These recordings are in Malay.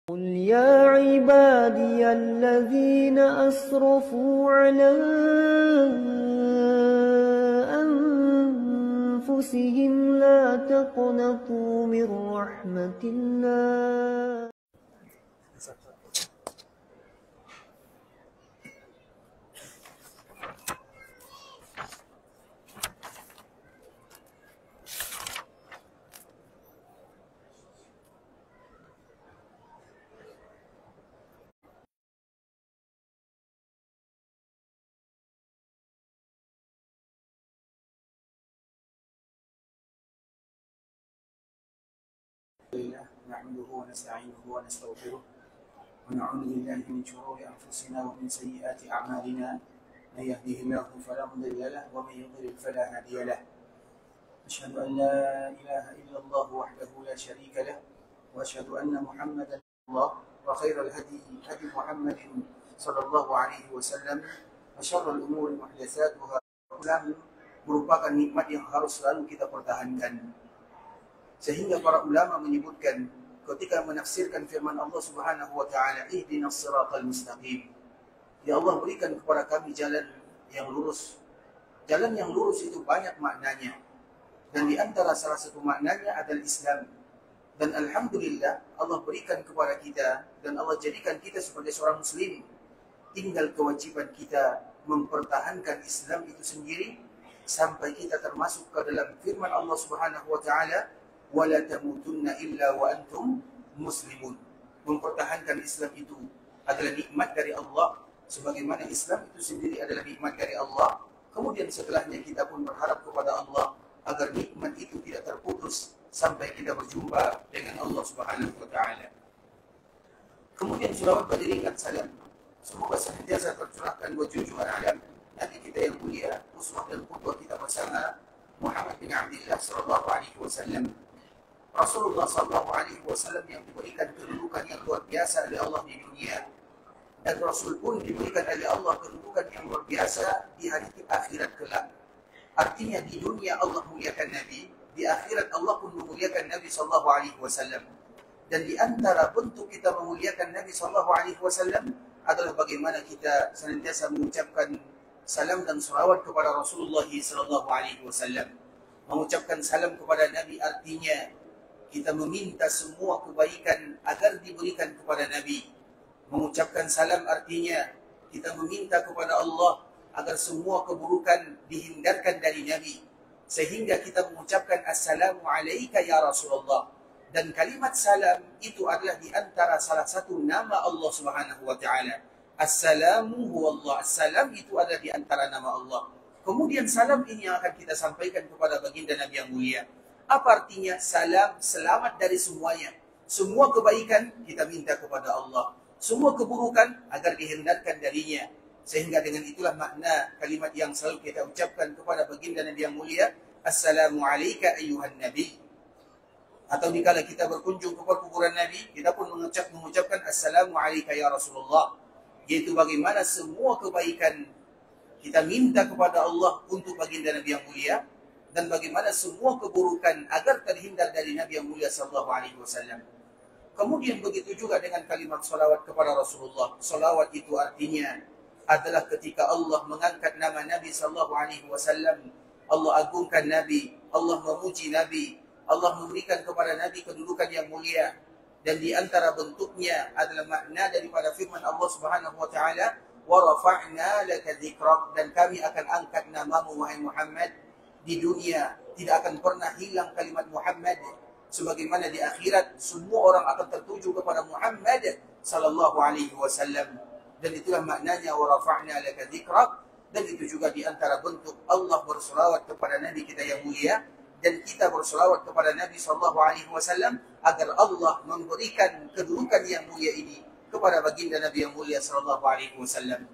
قل يا عبادي الذين أسرفوا على أنفسهم لا تقنطوا من رحمة الله. نحمده ونستعينه ونستغفره ونعوذ بالله من شرور أنفسنا ومن سيئات أعمالنا من يهده الله فلا مضل له ومن يضلل فلا هادي له أشهد أن لا إله إلا الله وحده لا شريك له وأشهد أن محمدا الله وخير الهدي هدي محمد صلى الله عليه وسلم وشر الأمور محدثاتها merupakan nikmat yang harus selalu kita pertahankan. Sehingga para ulama menyebutkan ketika menafsirkan firman Allah Subhanahu wa taala, ihdinas siratal mustaqim. Ya Allah, berikan kepada kami jalan yang lurus. Jalan yang lurus itu banyak maknanya. Dan di antara salah satu maknanya adalah Islam. Dan alhamdulillah Allah berikan kepada kita dan Allah jadikan kita sebagai seorang muslim. Tinggal kewajiban kita mempertahankan Islam itu sendiri sampai kita termasuk ke dalam firman Allah Subhanahu wa taala, wala tamutunna illa wa antum muslimun. Mempertahankan Islam itu adalah nikmat dari Allah, sebagaimana Islam itu sendiri adalah nikmat dari Allah. Kemudian setelahnya kita pun berharap kepada Allah agar nikmat itu tidak terputus sampai kita berjumpa dengan Allah Subhanahu wa taala. Kemudian selawat beriringan salam semoga senantiasa tercurahkan buat junjungan alam Nabi kita yang mulia, uswah dan qudwah kita bersama Muhammad bin Abdullah sallallahu alaihi wasallam. Rasulullah sallallahu alaihi wasallam yang diberikan kedudukan yang luar biasa oleh Allah di dunia, dan Rasul pun diberikan oleh Allah kedudukan yang luar biasa di hari akhirat kelak. Artinya di dunia Allah muliakan Nabi, di akhirat Allah pun memuliakan Nabi sallallahu alaihi wasallam. Dan di antara bentuk kita memuliakan Nabi sallallahu alaihi wasallam adalah bagaimana kita senantiasa mengucapkan salam dan salawat kepada Rasulullah sallallahu alaihi wasallam. Mengucapkan salam kepada Nabi artinya kita meminta semua kebaikan agar diberikan kepada Nabi. Mengucapkan salam artinya kita meminta kepada Allah agar semua keburukan dihindarkan dari Nabi. Sehingga kita mengucapkan Assalamu alaika ya Rasulullah. Dan kalimat salam itu adalah di antara salah satu nama Allah Subhanahu wa taala. Assalamu huwallah. Assalam itu adalah di antara nama Allah. Kemudian salam ini yang akan kita sampaikan kepada baginda Nabi yang mulia. Apa artinya salam? Selamat dari semuanya. Semua kebaikan kita minta kepada Allah. Semua keburukan agar dihindarkan darinya. Sehingga dengan itulah makna kalimat yang selalu kita ucapkan kepada baginda Nabi yang mulia, Assalamu alayka ayyuhan Nabi. Atau dikala kita berkunjung ke kuburan Nabi, kita pun mengucapkan Assalamu alayka ya Rasulullah. Yaitu bagaimana semua kebaikan kita minta kepada Allah untuk baginda Nabi yang mulia, dan bagaimana semua keburukan agar terhindar dari Nabi yang mulia sallallahu alaihi wasallam. Kemudian begitu juga dengan kalimat salawat kepada Rasulullah. Salawat itu artinya adalah ketika Allah mengangkat nama Nabi sallallahu alaihi wasallam, Allah agungkan Nabi, Allah memuji Nabi, Allah memberikan kepada Nabi kedudukan yang mulia. Dan di antara bentuknya adalah makna daripada firman Allah Subhanahu wa taala, wa rafa'na laka dzikrak, dan kami akan angkat namamu wahai Muhammad. Di dunia tidak akan pernah hilang kalimat Muhammad, sebagaimana di akhirat semua orang akan tertuju kepada Muhammad sallallahu alaihi wasallam. Dan itulah maknanya wa rafa'na laka dzikrak. Dan itu juga di antara bentuk Allah berselawat kepada Nabi kita yang mulia, dan kita berselawat kepada Nabi sallallahu alaihi wasallam agar Allah memberikan kedudukan yang mulia ini kepada baginda Nabi yang mulia sallallahu alaihi wasallam.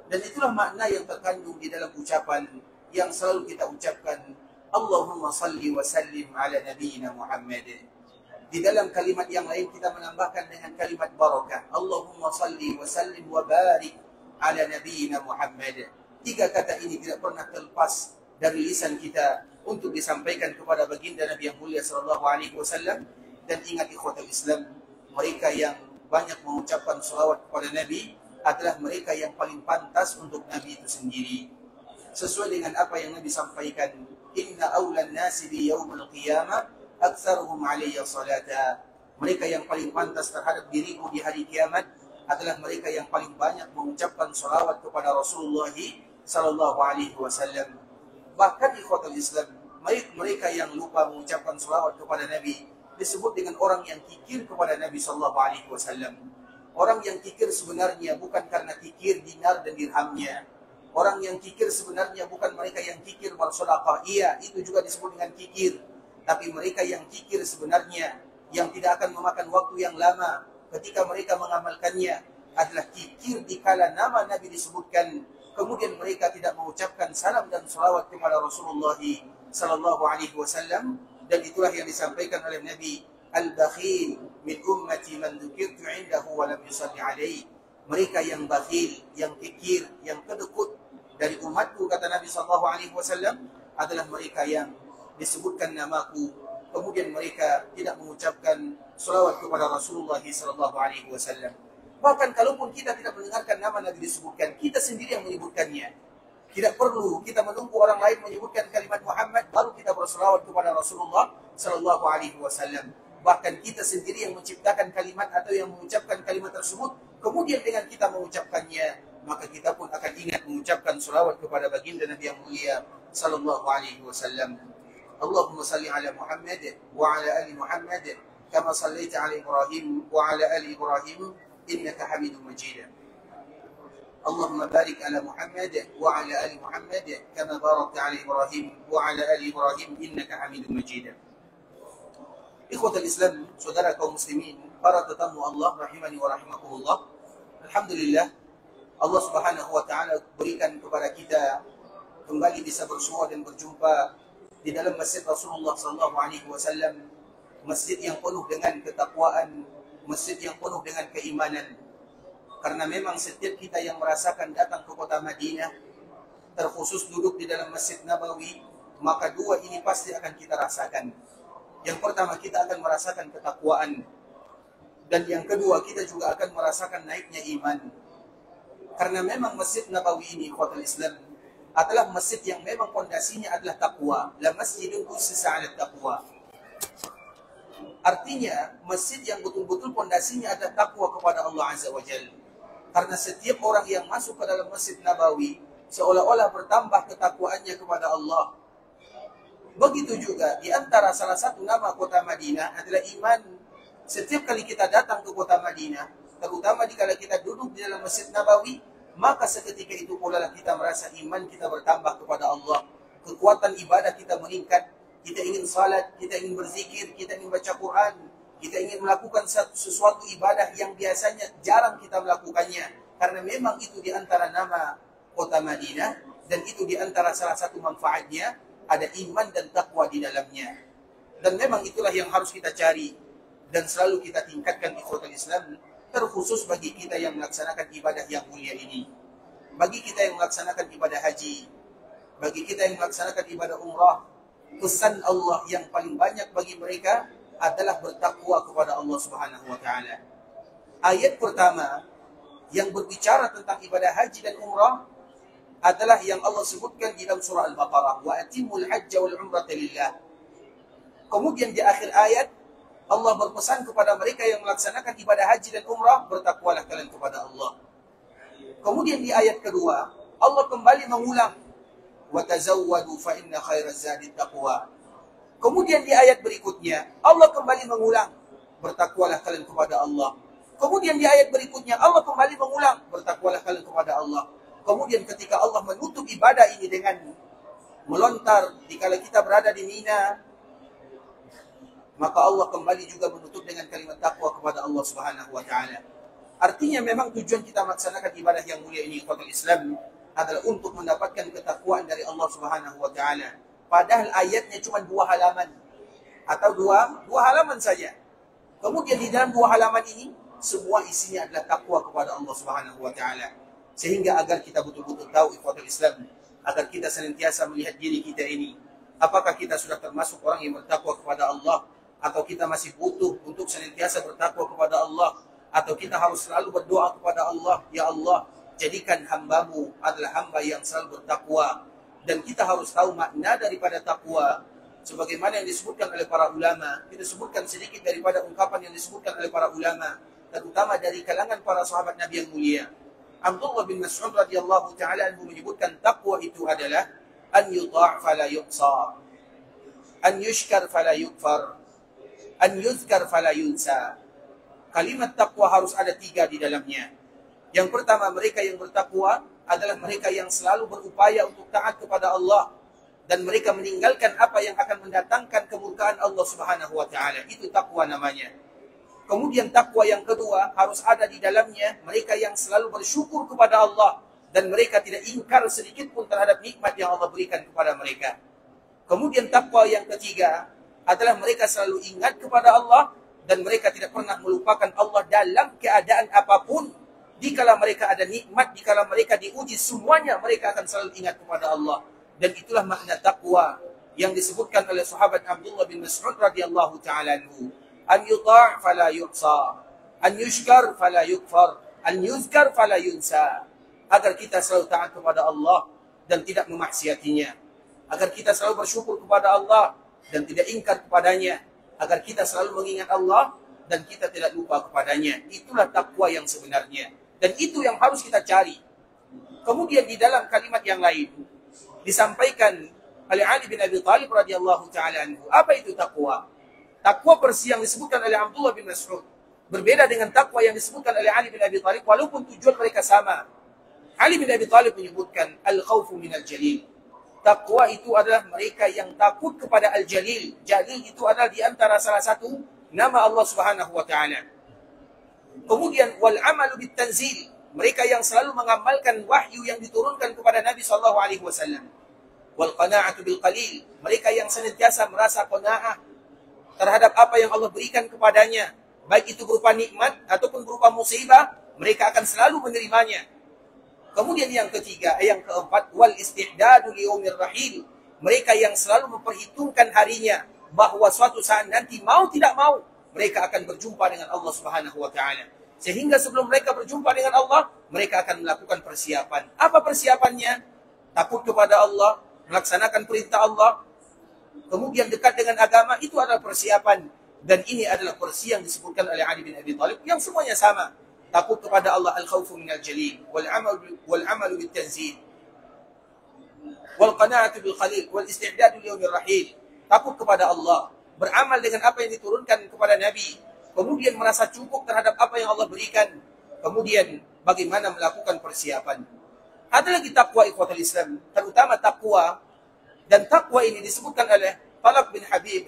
Dan itulah makna yang terkandung di dalam ucapan yang selalu kita ucapkan, Allahumma salli wa sallim ala nabiyyina Muhammad. Di dalam kalimat yang lain kita menambahkan dengan kalimat barakah, Allahumma salli wa sallim wa barik ala nabiyyina Muhammad. Tiga kata ini tidak pernah terlepas dari lisan kita untuk disampaikan kepada baginda Nabi yang mulia sallallahu alaihi wasallam. Dan ingat ikhwatul Islam, mereka yang banyak mengucapkan salawat kepada Nabi adalah mereka yang paling pantas untuk Nabi itu sendiri. Sesuai dengan apa yang Nabi sampaikan, inna awlan nasi bi yaumil qiyamah aktsaruhum alayya salata. Mereka yang paling pantas terhadap diriku di hari kiamat adalah mereka yang paling banyak mengucapkan salawat kepada Rasulullah sallallahu alaihi wasallam. Bahkan ikhwatul Islam, mereka yang lupa mengucapkan salawat kepada Nabi disebut dengan orang yang kikir kepada Nabi sallallahu alaihi wasallam. Orang yang kikir sebenarnya bukan karena kikir dinar dan dirhamnya. Orang yang kikir sebenarnya bukan mereka yang kikir bersedekah. Iya, itu juga disebut dengan kikir. Tapi mereka yang kikir sebenarnya, yang tidak akan memakan waktu yang lama ketika mereka mengamalkannya, adalah kikir dikala nama Nabi disebutkan, kemudian mereka tidak mengucapkan salam dan salawat kepada Rasulullah sallallahu alaihi wasallam. Dan itulah yang disampaikan oleh Nabi, al-bakhil min ummati man dzukirtu 'indahu wa lam yusalli alaihi. Mereka yang bakhil, yang kikir, yang kedekut dari umatku, kata Nabi sallallahu alaihi wasallam, adalah mereka yang disebutkan namaku, kemudian mereka tidak mengucapkan salawat kepada Rasulullah sallallahu alaihi wasallam. Bahkan kalaupun kita tidak mendengarkan nama Nabi disebutkan, kita sendiri yang menyebutkannya. Tidak perlu kita menunggu orang lain menyebutkan kalimat Muhammad baru kita bersalawat kepada Rasulullah sallallahu alaihi wasallam. Bahkan kita sendiri yang menciptakan kalimat atau yang mengucapkan kalimat tersebut, kemudian dengan kita mengucapkannya, maka kita pun akan ingat mengucapkan salawat kepada baginda Nabi yang mulia sallallahu alaihi wasallam. Allahumma salli ala Muhammad wa ala ali Muhammad kama sallaita ala Ibrahim wa ala ali Ibrahim innaka Hamidum Majid. Allahumma barik ala Muhammad wa ala ali Muhammad kama barakta ala Ibrahim wa ala ali Ibrahim innaka Hamidum Majid. Ikhwatul Islam, saudara kaum muslimin, para tetamu Allah rahimani wa rahimakumullah. Alhamdulillah, Allah Subhanahu wa taala berikan kepada kita kembali bisa bersua dan berjumpa di dalam masjid Rasulullah sallallahu alaihi wasallam, masjid yang penuh dengan ketakwaan, masjid yang penuh dengan keimanan. Karena memang setiap kita yang merasakan datang ke kota Madinah, terkhusus duduk di dalam Masjid Nabawi, maka dua ini pasti akan kita rasakan. Yang pertama, kita akan merasakan ketakwaan. Dan yang kedua, kita juga akan merasakan naiknya iman. Karena memang Masjid Nabawi ini, ikhwatul Islam, adalah masjid yang memang pondasinya adalah takwa. La masjidun ussisa 'ala taqwa. Artinya, masjid yang betul-betul pondasinya adalah takwa kepada Allah Azza wa Jalla. Karena setiap orang yang masuk ke dalam Masjid Nabawi seolah-olah bertambah ketakwaannya kepada Allah. Begitu juga di antara salah satu nama kota Madinah adalah iman. Setiap kali kita datang ke kota Madinah, terutama dikala kita duduk di dalam Masjid Nabawi, maka seketika itu pula kita merasa iman kita bertambah kepada Allah. Kekuatan ibadah kita meningkat. Kita ingin salat, kita ingin berzikir, kita ingin baca Quran, kita ingin melakukan sesuatu ibadah yang biasanya jarang kita melakukannya. Karena memang itu di antara nama kota Madinah, dan itu di antara salah satu manfaatnya, ada iman dan takwa di dalamnya. Dan memang itulah yang harus kita cari, dan selalu kita tingkatkan ikhwatul Islam, terkhusus bagi kita yang melaksanakan ibadah yang mulia ini. Bagi kita yang melaksanakan ibadah haji, bagi kita yang melaksanakan ibadah umrah, pesan Allah yang paling banyak bagi mereka adalah bertakwa kepada Allah Subhanahu wa taala. Ayat pertama yang berbicara tentang ibadah haji dan umrah adalah yang Allah sebutkan di dalam surah Al-Baqarah, wa atimul hajja wal umrata lillah. Kemudian di akhir ayat Allah berpesan kepada mereka yang melaksanakan ibadah haji dan umrah, bertakwalah kalian kepada Allah. Kemudian di ayat kedua Allah kembali mengulang, wa tazawwadu fa inna khairaz zadi taqwa. Kemudian di ayat berikutnya Allah kembali mengulang, bertakwalah kalian kepada Allah. Kemudian di ayat berikutnya Allah kembali mengulang, bertakwalah kalian kepada Allah. Kemudian ketika Allah menutup ibadah ini dengan melontar dikala kita berada di Mina, maka Allah kembali juga menutup dengan kalimat takwa kepada Allah Subhanahu wa taala. Artinya memang tujuan kita melaksanakan ibadah yang mulia ini, ikhwatul Islam, adalah untuk mendapatkan ketakwaan dari Allah Subhanahu wa taala. Padahal ayatnya cuma 2 halaman atau dua halaman saja. Kemudian di dalam 2 halaman ini semua isinya adalah takwa kepada Allah Subhanahu wa taala. Sehingga agar kita betul-betul tahu ikhwatul Islam, agar kita senantiasa melihat diri kita ini, apakah kita sudah termasuk orang yang bertakwa kepada Allah, atau kita masih butuh untuk senantiasa bertakwa kepada Allah, Atau kita harus selalu berdoa kepada Allah, ya Allah, jadikan hamba-Mu adalah hamba yang selalu bertakwa. Dan kita harus tahu makna daripada takwa. Sebagaimana yang disebutkan oleh para ulama, kita sebutkan sedikit daripada ungkapan yang disebutkan oleh para ulama, terutama dari kalangan para sahabat Nabi yang mulia. Abdullah bin Mas'ud radhiyallahu ta'ala anhu menyebutkan takwa itu adalah an yuta' fala yuqsa, an yushkar fala yukfar, an yuzkar fala yunsa. Kalimat takwa harus ada 3 di dalamnya. Yang pertama, mereka yang bertakwa adalah mereka yang selalu berupaya untuk taat kepada Allah dan mereka meninggalkan apa yang akan mendatangkan kemurkaan Allah Subhanahu wa taala. Itu takwa namanya. Kemudian takwa yang kedua harus ada di dalamnya mereka yang selalu bersyukur kepada Allah dan mereka tidak ingkar sedikit pun terhadap nikmat yang Allah berikan kepada mereka. Kemudian takwa yang ketiga adalah mereka selalu ingat kepada Allah dan mereka tidak pernah melupakan Allah dalam keadaan apapun. Dikala mereka ada nikmat, dikala mereka diuji, semuanya mereka akan selalu ingat kepada Allah. Dan itulah makna takwa yang disebutkan oleh sahabat Abdullah bin Mas'ud radhiyallahu ta'ala anhu. An yuta' fala yuqsa, an yushkar fala yukfar, an yuzkar fala yunsa. Agar kita selalu taat kepada Allah dan tidak memaksiatinya. Agar kita selalu bersyukur kepada Allah dan tidak ingkar kepadanya. Agar kita selalu mengingat Allah dan kita tidak lupa kepadanya. Itulah takwa yang sebenarnya. Dan itu yang harus kita cari. Kemudian di dalam kalimat yang lain disampaikan oleh Ali bin Abi Thalib radhiyallahu ta'ala anhu. Apa itu takwa? Takwa persis yang disebutkan oleh Abdullah bin Mas'ud berbeda dengan takwa yang disebutkan oleh Ali bin Abi Thalib walaupun tujuan mereka sama. Ali bin Abi Thalib menyebutkan al-khawfu minal jalil. Takwa itu adalah mereka yang takut kepada al-jalil. Jalil itu adalah di antara salah satu nama Allah Subhanahu wa taala. Kemudian wal amalu bit tanzil. Mereka yang selalu mengamalkan wahyu yang diturunkan kepada Nabi sallallahu alaihi wasallam. Wal qana'atu bil qalil. Mereka yang senantiasa merasa qanaah terhadap apa yang Allah berikan kepadanya, baik itu berupa nikmat ataupun berupa musibah, mereka akan selalu menerimanya. Kemudian yang ketiga, yang keempat, wal istihdadu li yaumir rahil. Mereka yang selalu memperhitungkan harinya, bahwa suatu saat nanti mau tidak mau mereka akan berjumpa dengan Allah Subhanahu wa taala. Sehingga sebelum mereka berjumpa dengan Allah, mereka akan melakukan persiapan. Apa persiapannya? Takut kepada Allah, melaksanakan perintah Allah, kemudian dekat dengan agama, itu adalah persiapan. Dan ini adalah persis yang disebutkan oleh Ali bin Abi Thalib yang semuanya sama. Takut kepada Allah, al-khawfu minal jalil, wal amalu bit tanzil, wal qana'atu bil qalil, wal isti'dadu li yaumir rahil. Takut kepada Allah, beramal dengan apa yang diturunkan kepada Nabi, kemudian merasa cukup terhadap apa yang Allah berikan, kemudian bagaimana melakukan persiapan. Ada lagi takwa ikhwatul Islam, terutama takwa. Dan takwa ini disebutkan oleh Talq bin Habib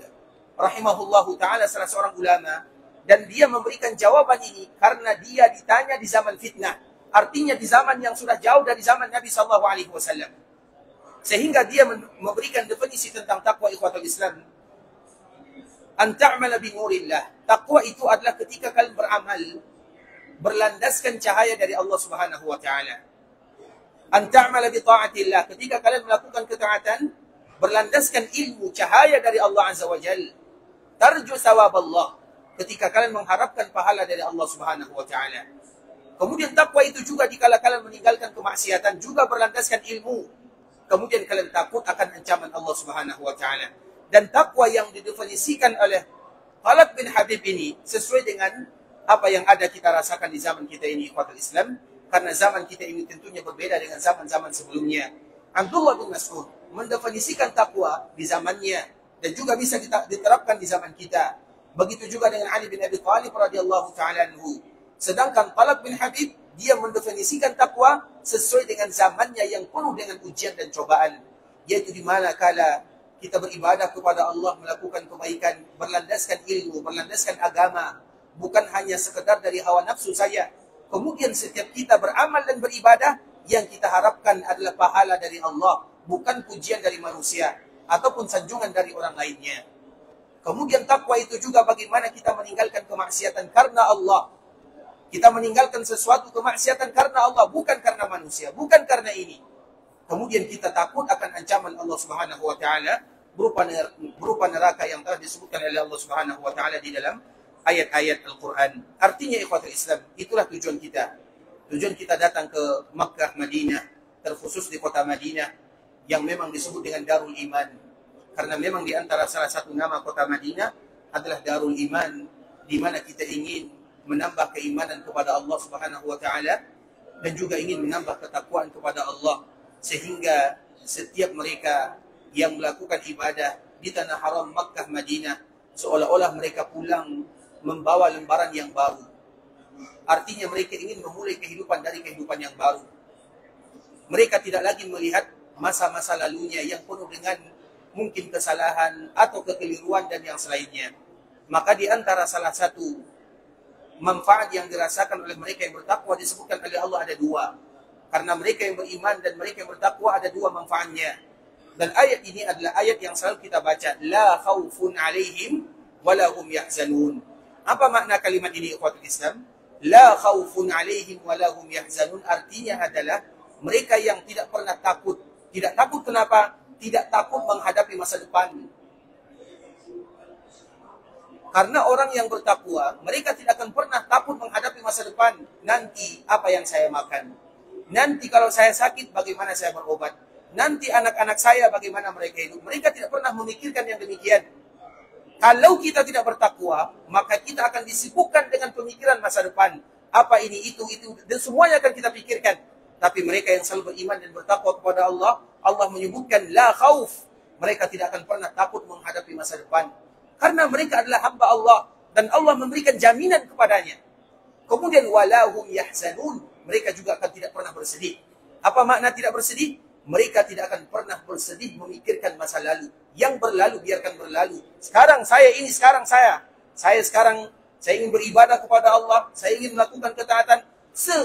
rahimahullahu ta'ala, salah seorang ulama. Dan dia memberikan jawaban ini karena dia ditanya di zaman fitnah. Artinya di zaman yang sudah jauh dari zaman Nabi SAW. Sehingga dia memberikan definisi tentang takwa ikhwatul Islam. An ta'mala bi nurillah. Takwa itu adalah ketika kalian beramal berlandaskan cahaya dari Allah Subhanahu wa taala. An ta'mala bi ta'atillah. Ketika kalian melakukan ketaatan berlandaskan ilmu cahaya dari Allah Azza wa Jalla. Tarju sawab Allah. Ketika kalian mengharapkan pahala dari Allah Subhanahu wa taala. Kemudian takwa itu juga dikala kalian meninggalkan kemaksiatan juga berlandaskan ilmu. Kemudian kalian takut akan ancaman Allah Subhanahu wa taala. Dan takwa yang didefinisikan oleh Talq bin Habib ini sesuai dengan apa yang ada kita rasakan di zaman kita ini ikhwatul Islam, karena zaman kita ini tentunya berbeda dengan zaman-zaman sebelumnya. Abdullah bin Mas'ud mendefinisikan takwa di zamannya dan juga bisa diterapkan di zaman kita. Begitu juga dengan Ali bin Abi Thalib radhiyallahu ta'ala anhu. Sedangkan Talq bin Habib dia mendefinisikan takwa sesuai dengan zamannya yang penuh dengan ujian dan cobaan, yaitu di mana kala kita beribadah kepada Allah, melakukan kebaikan, berlandaskan ilmu, berlandaskan agama, bukan hanya sekedar dari hawa nafsu saja. Kemudian setiap kita beramal dan beribadah, yang kita harapkan adalah pahala dari Allah, bukan pujian dari manusia ataupun sanjungan dari orang lainnya. Kemudian takwa itu juga bagaimana kita meninggalkan kemaksiatan karena Allah. Kita meninggalkan sesuatu kemaksiatan karena Allah, bukan karena manusia, bukan karena ini. Kemudian kita takut akan ancaman Allah Subhanahu wa taala berupa neraka yang telah disebutkan oleh Allah Subhanahu wa taala di dalam ayat-ayat Al-Quran. Artinya ikhwatul Islam, itulah tujuan kita. Tujuan kita datang ke Makkah, Madinah, terkhusus di kota Madinah, yang memang disebut dengan Darul Iman. Karena memang di antara salah satu nama kota Madinah adalah Darul Iman, di mana kita ingin menambah keimanan kepada Allah Subhanahu wa Ta'ala, dan juga ingin menambah ketakwaan kepada Allah, sehingga setiap mereka yang melakukan ibadah di tanah haram Makkah, Madinah, seolah-olah mereka pulang membawa lembaran yang baru. Artinya mereka ingin memulai kehidupan dari kehidupan yang baru. Mereka tidak lagi melihat masa-masa lalunya yang penuh dengan mungkin kesalahan atau kekeliruan dan yang selainnya. Maka di antara salah satu manfaat yang dirasakan oleh mereka yang bertakwa disebutkan oleh Allah ada dua. Karena mereka yang beriman dan mereka yang bertakwa ada dua manfaatnya. Dan ayat ini adalah ayat yang selalu kita baca. La khawfun alaihim wala hum yahzanun. Apa makna kalimat ini ikhwatul Islam? La khawfun alaihim wala hum yahzanun artinya adalah mereka yang tidak pernah takut. Tidak takut kenapa? Tidak takut menghadapi masa depan. Karena orang yang bertakwa, mereka tidak akan pernah takut menghadapi masa depan. Nanti apa yang saya makan? Nanti kalau saya sakit bagaimana saya berobat? Nanti anak-anak saya bagaimana mereka hidup? Mereka tidak pernah memikirkan yang demikian. Kalau kita tidak bertakwa, maka kita akan disibukkan dengan pemikiran masa depan. Apa ini, itu, dan semuanya akan kita pikirkan. Tapi mereka yang selalu beriman dan bertakwa kepada Allah, Allah menyebutkan la khauf. Mereka tidak akan pernah takut menghadapi masa depan. Karena mereka adalah hamba Allah. Dan Allah memberikan jaminan kepadanya. Kemudian walahum yahzanun. Mereka juga akan tidak pernah bersedih. Apa makna tidak bersedih? Mereka tidak akan pernah bersedih memikirkan masa lalu. Yang berlalu biarkan berlalu. Sekarang saya ini, sekarang saya. Saya ingin beribadah kepada Allah. Saya ingin melakukan ketaatan.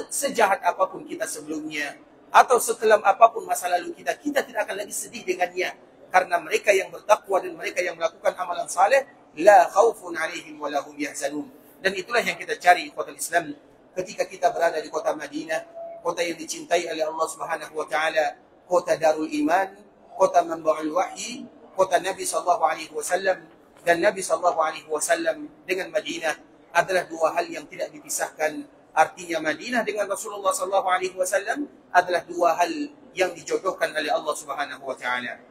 Sejahat apapun kita sebelumnya. Atau sekelam apapun masa lalu kita. Kita tidak akan lagi sedih dengannya. Karena mereka yang bertakwa dan mereka yang melakukan amalan saleh. La khawfun alaihim wa lahum yahzanun. Dan itulah yang kita cari ikhwatul Islam. Ketika kita berada di kota Madinah. Kota yang dicintai oleh Allah Subhanahu wa Ta'ala. Kota Darul Iman, kota Manba'ul Wahyi, kota Nabi SAW, dan Nabi SAW dengan Madinah adalah dua hal yang tidak dipisahkan. Artinya Madinah dengan Rasulullah SAW adalah dua hal yang dijodohkan oleh Allah Subhanahu wa Ta'ala.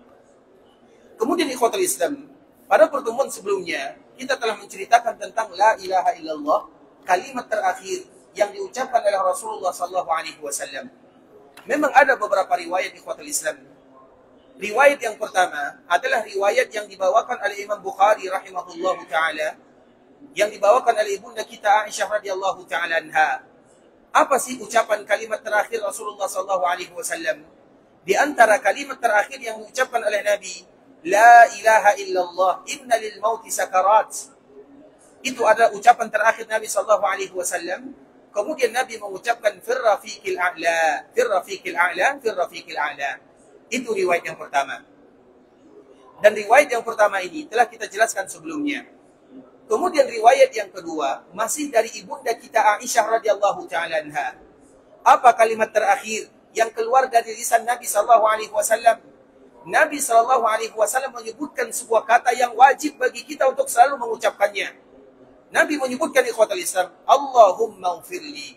Kemudian ikhwatul Islam, pada pertemuan sebelumnya kita telah menceritakan tentang la ilaha illallah, kalimat terakhir yang diucapkan oleh Rasulullah SAW. Memang ada beberapa riwayat ikhwatul Islam. Riwayat yang pertama adalah riwayat yang dibawakan oleh Imam Bukhari rahimahullahu ta'ala, yang dibawakan oleh ibunda kita Aisyah radhiyallahu ta'ala anha. Apa sih ucapan kalimat terakhir Rasulullah SAW? Di antara kalimat terakhir yang diucapkan oleh Nabi, La ilaha illallah, inna lil mauti sakarat. Itu adalah ucapan terakhir Nabi SAW. Kemudian Nabi mengucapkan firrafiqil a'la, firrafiqil a'la, firrafiqil a'la. Itu riwayat yang pertama. Dan riwayat yang pertama ini telah kita jelaskan sebelumnya. Kemudian riwayat yang kedua masih dari ibunda kita Aisyah radhiyallahu ta'ala anha. Apa kalimat terakhir yang keluar dari lisan Nabi SAW? Nabi SAW menyebutkan sebuah kata yang wajib bagi kita untuk selalu mengucapkannya. Nabi menyebutkan ikhwatul Islam, Allahumma ufirli,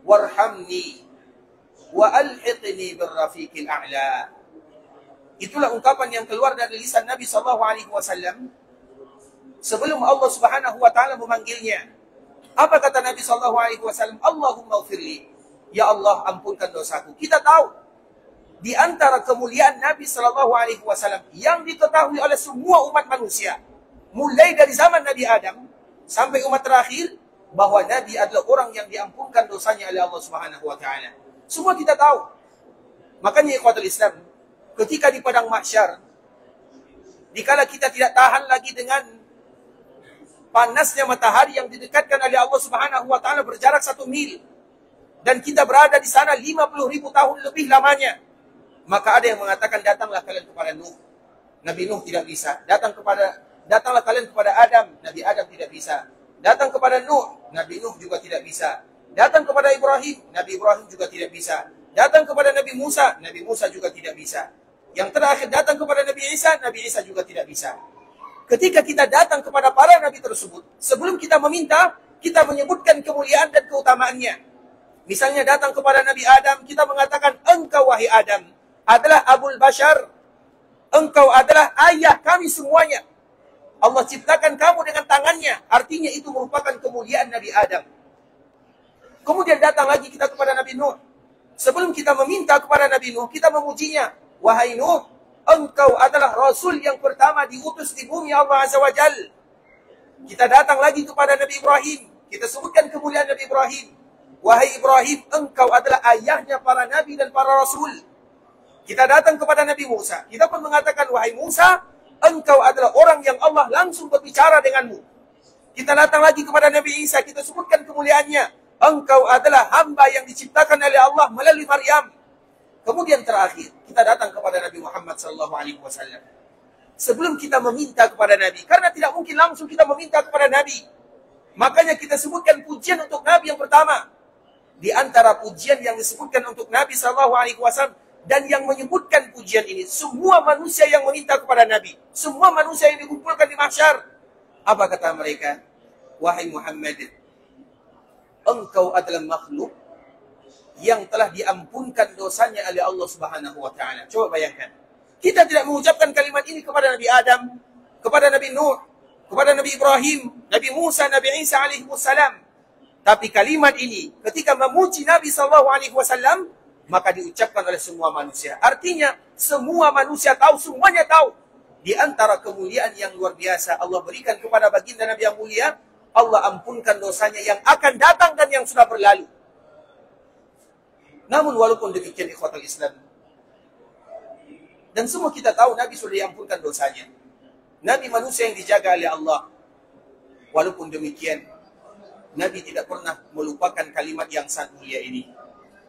warhamni, wa alhiqni birrafiqil a'la. Itulah ungkapan yang keluar dari lisan Nabi SAW sebelum Allah Subhanahu wa Ta'ala memanggilnya. Apa kata Nabi SAW? Allahumma ufirli, ya Allah ampunkan dosaku. Kita tahu di antara kemuliaan Nabi SAW yang diketahui oleh semua umat manusia, mulai dari zaman Nabi Adam sampai umat terakhir, bahwa Nabi adalah orang yang diampunkan dosanya oleh Allah Subhanahu wa Ta'ala. Semua kita tahu. Makanya ikhwatul Islam, ketika di padang mahsyar, dikala kita tidak tahan lagi dengan panasnya matahari yang didekatkan oleh Allah Subhanahu wa Ta'ala berjarak 1 mil, dan kita berada di sana 50.000 tahun lebih lamanya, maka ada yang mengatakan, datanglah kalian kepada Nuh. Nabi Nuh tidak bisa. Datanglah kalian kepada Adam, Nabi Adam tidak bisa. Datang kepada Nuh, Nabi Nuh juga tidak bisa. Datang kepada Ibrahim, Nabi Ibrahim juga tidak bisa. Datang kepada Nabi Musa, Nabi Musa juga tidak bisa. Yang terakhir datang kepada Nabi Isa, Nabi Isa juga tidak bisa. ketika kita datang kepada para nabi tersebut, sebelum kita meminta, kita menyebutkan kemuliaan dan keutamaannya. Misalnya datang kepada Nabi Adam, kita mengatakan, engkau wahai Adam adalah Abul Bashar. Engkau adalah ayah kami semuanya. Allah ciptakan kamu dengan tangannya. Artinya itu merupakan kemuliaan Nabi Adam. Kemudian datang lagi kita kepada Nabi Nuh. Sebelum kita meminta kepada Nabi Nuh, kita memujinya. Wahai Nuh, engkau adalah Rasul yang pertama diutus di bumi Allah Azza wa Jal. Kita datang lagi kepada Nabi Ibrahim. Kita sebutkan kemuliaan Nabi Ibrahim. Wahai Ibrahim, engkau adalah ayahnya para nabi dan para rasul. Kita datang kepada Nabi Musa. Kita pun mengatakan, wahai Musa, engkau adalah orang yang Allah langsung berbicara denganmu. Kita datang lagi kepada Nabi Isa. Kita sebutkan kemuliaannya. Engkau adalah hamba yang diciptakan oleh Allah melalui Maryam. Kemudian terakhir, kita datang kepada Nabi Muhammad SAW. Sebelum kita meminta kepada Nabi, karena tidak mungkin langsung kita meminta kepada Nabi, makanya kita sebutkan pujian untuk Nabi yang pertama. Di antara pujian yang disebutkan untuk Nabi SAW dan yang menyebutkan pujian ini, semua manusia yang meminta kepada Nabi, semua manusia yang dikumpulkan di mahsyar, apa kata mereka? Wahai Muhammad, engkau adalah makhluk yang telah diampunkan dosanya oleh Allah Subhanahu wa taala. Coba bayangkan. Kita tidak mengucapkan kalimat ini kepada Nabi Adam, kepada Nabi Nuh, kepada Nabi Ibrahim, Nabi Musa, Nabi Isa alaihi wassalam. Tapi kalimat ini ketika memuji Nabi sallallahu alaihi wasallam, maka diucapkan oleh semua manusia. Artinya semua manusia tahu, semuanya tahu. Di antara kemuliaan yang luar biasa Allah berikan kepada baginda Nabi yang mulia, Allah ampunkan dosanya yang akan datang dan yang sudah berlalu. Namun walaupun demikian ikhwatul Islam, dan semua kita tahu Nabi sudah diampunkan dosanya. Nabi manusia yang dijaga oleh Allah. Walaupun demikian, Nabi tidak pernah melupakan kalimat yang sangat mulia ini.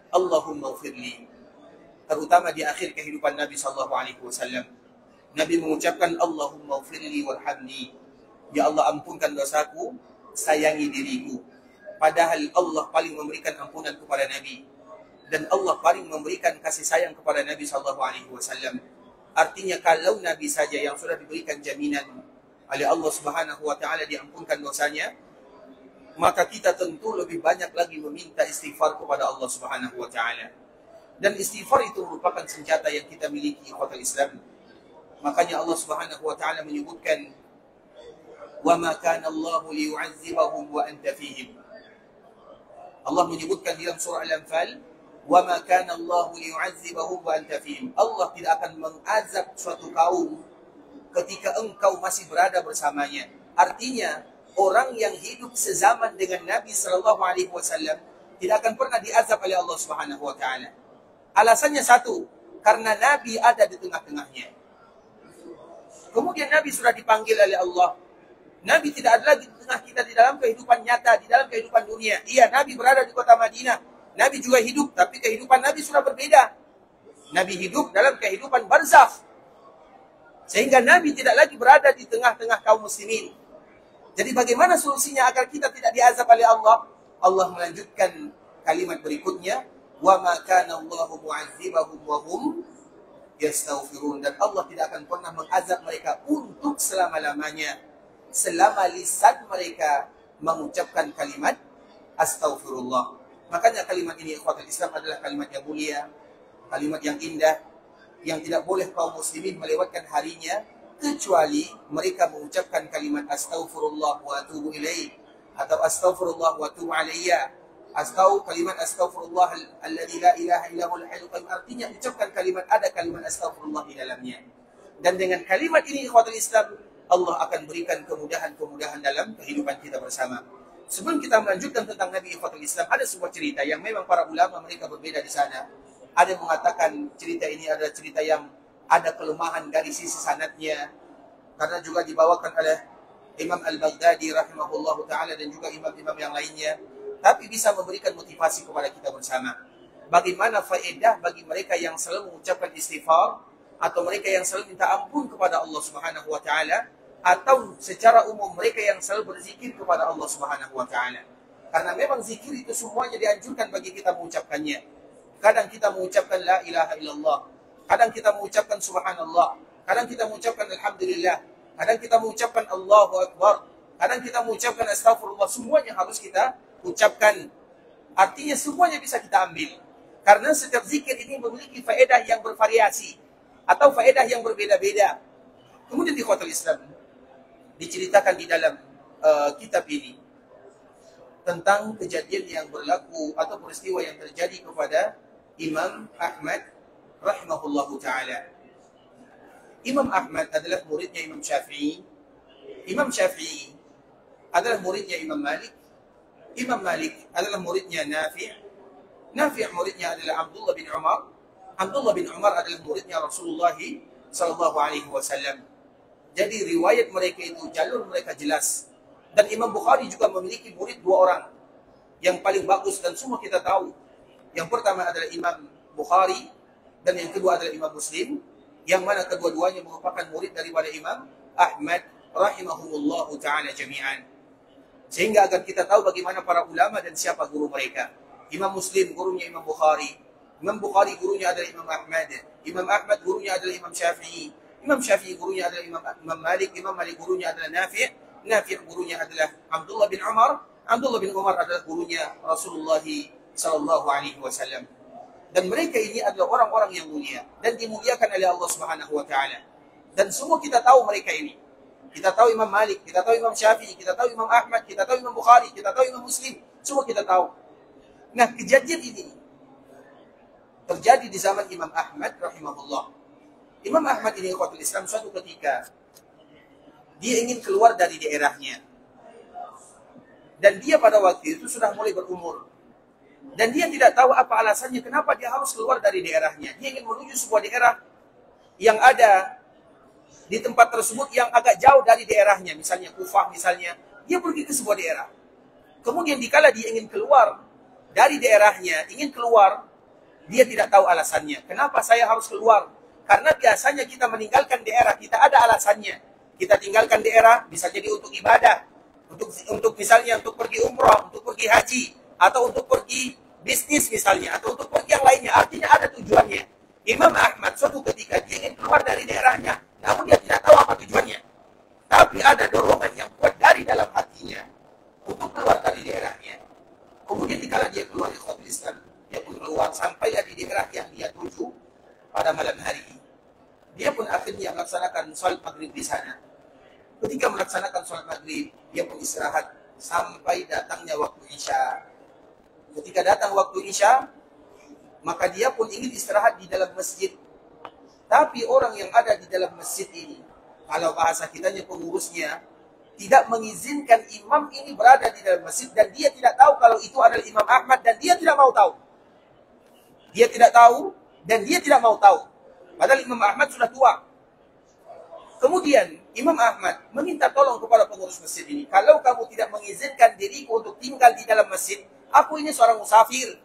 Allahumma ufirli. Terutama di akhir kehidupan Nabi SAW. Nabi mengucapkan Allahumma ufirli warhamni. Ya Allah, ampunkan dosaku, sayangi diriku. Padahal Allah paling memberikan ampunan kepada Nabi. Dan Allah paling memberikan kasih sayang kepada Nabi SAW. Artinya kalau Nabi saja yang sudah diberikan jaminan oleh Allah Subhanahu wa taala diampunkan dosanya, maka kita tentu lebih banyak lagi meminta istighfar kepada Allah Subhanahu wa taala. Dan istighfar itu merupakan senjata yang kita miliki ikhwatul Islam. Makanya Allah Subhanahu wa taala menyebutkan, "Wa ma kana Allahu liyu'azzibahum wa anta fihim." Allah menyebutkan dalam surah Al-Anfal, wa ma kana Allahu liyu'azzibahum wa anta fihim. Allah tidak akan mengazab suatu kaum ketika engkau masih berada bersamanya. Artinya, orang yang hidup sezaman dengan Nabi sallallahu alaihi wasallam tidak akan pernah diazab oleh Allah Subhanahu wa taala. Alasannya satu, karena Nabi ada di tengah-tengahnya. Kemudian Nabi sudah dipanggil oleh Allah. Nabi tidak ada lagi di tengah kita di dalam kehidupan nyata, di dalam kehidupan dunia. Iya, Nabi berada di kota Madinah. Nabi juga hidup, tapi kehidupan Nabi sudah berbeda. Nabi hidup dalam kehidupan barzakh. Sehingga Nabi tidak lagi berada di tengah-tengah kaum muslimin. Jadi bagaimana solusinya agar kita tidak diazab oleh Allah? Allah melanjutkan kalimat berikutnya, wa ma kana Allahu mu'adzibahum wa hum yastaghfirun. Dan Allah tidak akan pernah mengazab mereka untuk selama-lamanya, selama lisan mereka mengucapkan kalimat astaghfirullah. Makanya kalimat ini ikhwatul Islam adalah kalimat yang mulia, kalimat yang indah, yang tidak boleh kaum muslimin melewatkan harinya kecuali mereka mengucapkan kalimat astaghfirullah wa atubu ilaih, atau astaghfirullah wa atubu alayya, atau kalimat astaghfirullah alladzi la ilaha illa huwal hayyul qayyum. Artinya ucapkan kalimat, ada kalimat astaghfirullah di dalamnya. Dan dengan kalimat ini ikhwatul Islam, Allah akan berikan kemudahan-kemudahan dalam kehidupan kita bersama. Sebelum kita melanjutkan tentang Nabi ikhwatul Islam, ada sebuah cerita yang memang para ulama mereka berbeda di sana. Ada yang mengatakan cerita ini adalah cerita yang ada kelemahan dari sisi sanadnya, karena juga dibawakan oleh Imam Al-Baghdadi rahimahullahu ta'ala dan juga imam-imam yang lainnya. Tapi bisa memberikan motivasi kepada kita bersama. Bagaimana faedah bagi mereka yang selalu mengucapkan istighfar, atau mereka yang selalu minta ampun kepada Allah Subhanahu wa ta'ala, atau secara umum mereka yang selalu berzikir kepada Allah Subhanahu wa ta'ala. Karena memang zikir itu semuanya dianjurkan bagi kita mengucapkannya. Kadang kita mengucapkan la ilaha illallah, kadang kita mengucapkan subhanallah, kadang kita mengucapkan alhamdulillah, kadang kita mengucapkan Allahu Akbar, kadang kita mengucapkan astagfirullah, semuanya harus kita ucapkan. Artinya semuanya bisa kita ambil. Karena setiap zikir ini memiliki faedah yang bervariasi atau faedah yang berbeda-beda. Kemudian di ikhwatul Islam diceritakan di dalam kitab ini tentang kejadian yang berlaku atau peristiwa yang terjadi kepada Imam Ahmad rahimahullahu ta'ala. Imam Ahmad adalah muridnya Imam Syafi'i. Imam Syafi'i adalah muridnya Imam Malik. Imam Malik adalah muridnya Nafi'. Nafi' muridnya adalah Abdullah bin Umar. Abdullah bin Umar adalah muridnya Rasulullah sallallahu alaihi wasallam. Jadi riwayat mereka itu, jalur mereka jelas. Dan Imam Bukhari juga memiliki murid 2 orang yang paling bagus dan semua kita tahu. Yang pertama adalah Imam Bukhari dan yang kedua adalah Imam Muslim, yang mana kedua-duanya merupakan murid daripada Imam Ahmad rahimahumullahu ta'ala jami'an. Sehingga agar kita tahu bagaimana para ulama dan siapa guru mereka. Imam Muslim gurunya Imam Bukhari. Imam Bukhari gurunya adalah Imam Ahmad. Imam Ahmad gurunya adalah Imam Syafi'i. Imam Syafi'i gurunya adalah Imam Malik. Imam Malik gurunya adalah Nafi'. Nafi' gurunya adalah Abdullah bin Umar. Abdullah bin Umar adalah gurunya Rasulullah sallallahu alaihi wasallam. Dan mereka ini adalah orang-orang yang mulia dan dimuliakan oleh Allah Subhanahu wa taala. Dan semua kita tahu mereka ini. Kita tahu Imam Malik, kita tahu Imam Syafi'i, kita tahu Imam Ahmad, kita tahu Imam Bukhari, kita tahu Imam Muslim. Semua kita tahu. Nah, kejadian ini terjadi di zaman Imam Ahmad rahimahullah. Imam Ahmad ini ikhwatul Islam, suatu ketika dia ingin keluar dari daerahnya. Dan dia pada waktu itu sudah mulai berumur. Dan dia tidak tahu apa alasannya kenapa dia harus keluar dari daerahnya. Dia ingin menuju sebuah daerah yang ada di tempat tersebut yang agak jauh dari daerahnya. Misalnya Kufah misalnya. Dia pergi ke sebuah daerah. Kemudian dikala dia ingin keluar dari daerahnya, ingin keluar, dia tidak tahu alasannya. Kenapa saya harus keluar? Karena biasanya kita meninggalkan daerah, kita ada alasannya. Kita tinggalkan daerah, bisa jadi untuk ibadah, untuk misalnya untuk pergi umrah, untuk pergi haji, atau untuk pergi bisnis misalnya, atau untuk pergi yang lainnya. Artinya ada tujuannya. Imam Ahmad suatu ketika dia ingin keluar dari daerahnya, namun dia tidak tahu apa tujuannya. Tapi ada dorongan yang kuat dari dalam hatinya untuk keluar dari daerahnya. Kemudian dikala dia keluar di ikhwatul Islam, dia pun keluar sampailah di daerah yang dia tuju pada malam hari. Dia pun akhirnya melaksanakan sholat maghrib di sana. Ketika melaksanakan sholat maghrib, dia pun istirahat sampai datangnya waktu Isya. Ketika datang waktu Isya, maka dia pun ingin istirahat di dalam masjid. Tapi orang yang ada di dalam masjid ini, kalau bahasa kitanya pengurusnya, tidak mengizinkan imam ini berada di dalam masjid. Dan dia tidak tahu kalau itu adalah Imam Ahmad. Dan dia tidak mau tahu. Dia tidak tahu dan dia tidak mau tahu. Padahal Imam Ahmad sudah tua. Kemudian Imam Ahmad meminta tolong kepada pengurus masjid ini. Kalau kamu tidak mengizinkan diriku untuk tinggal di dalam masjid, aku ini seorang musafir.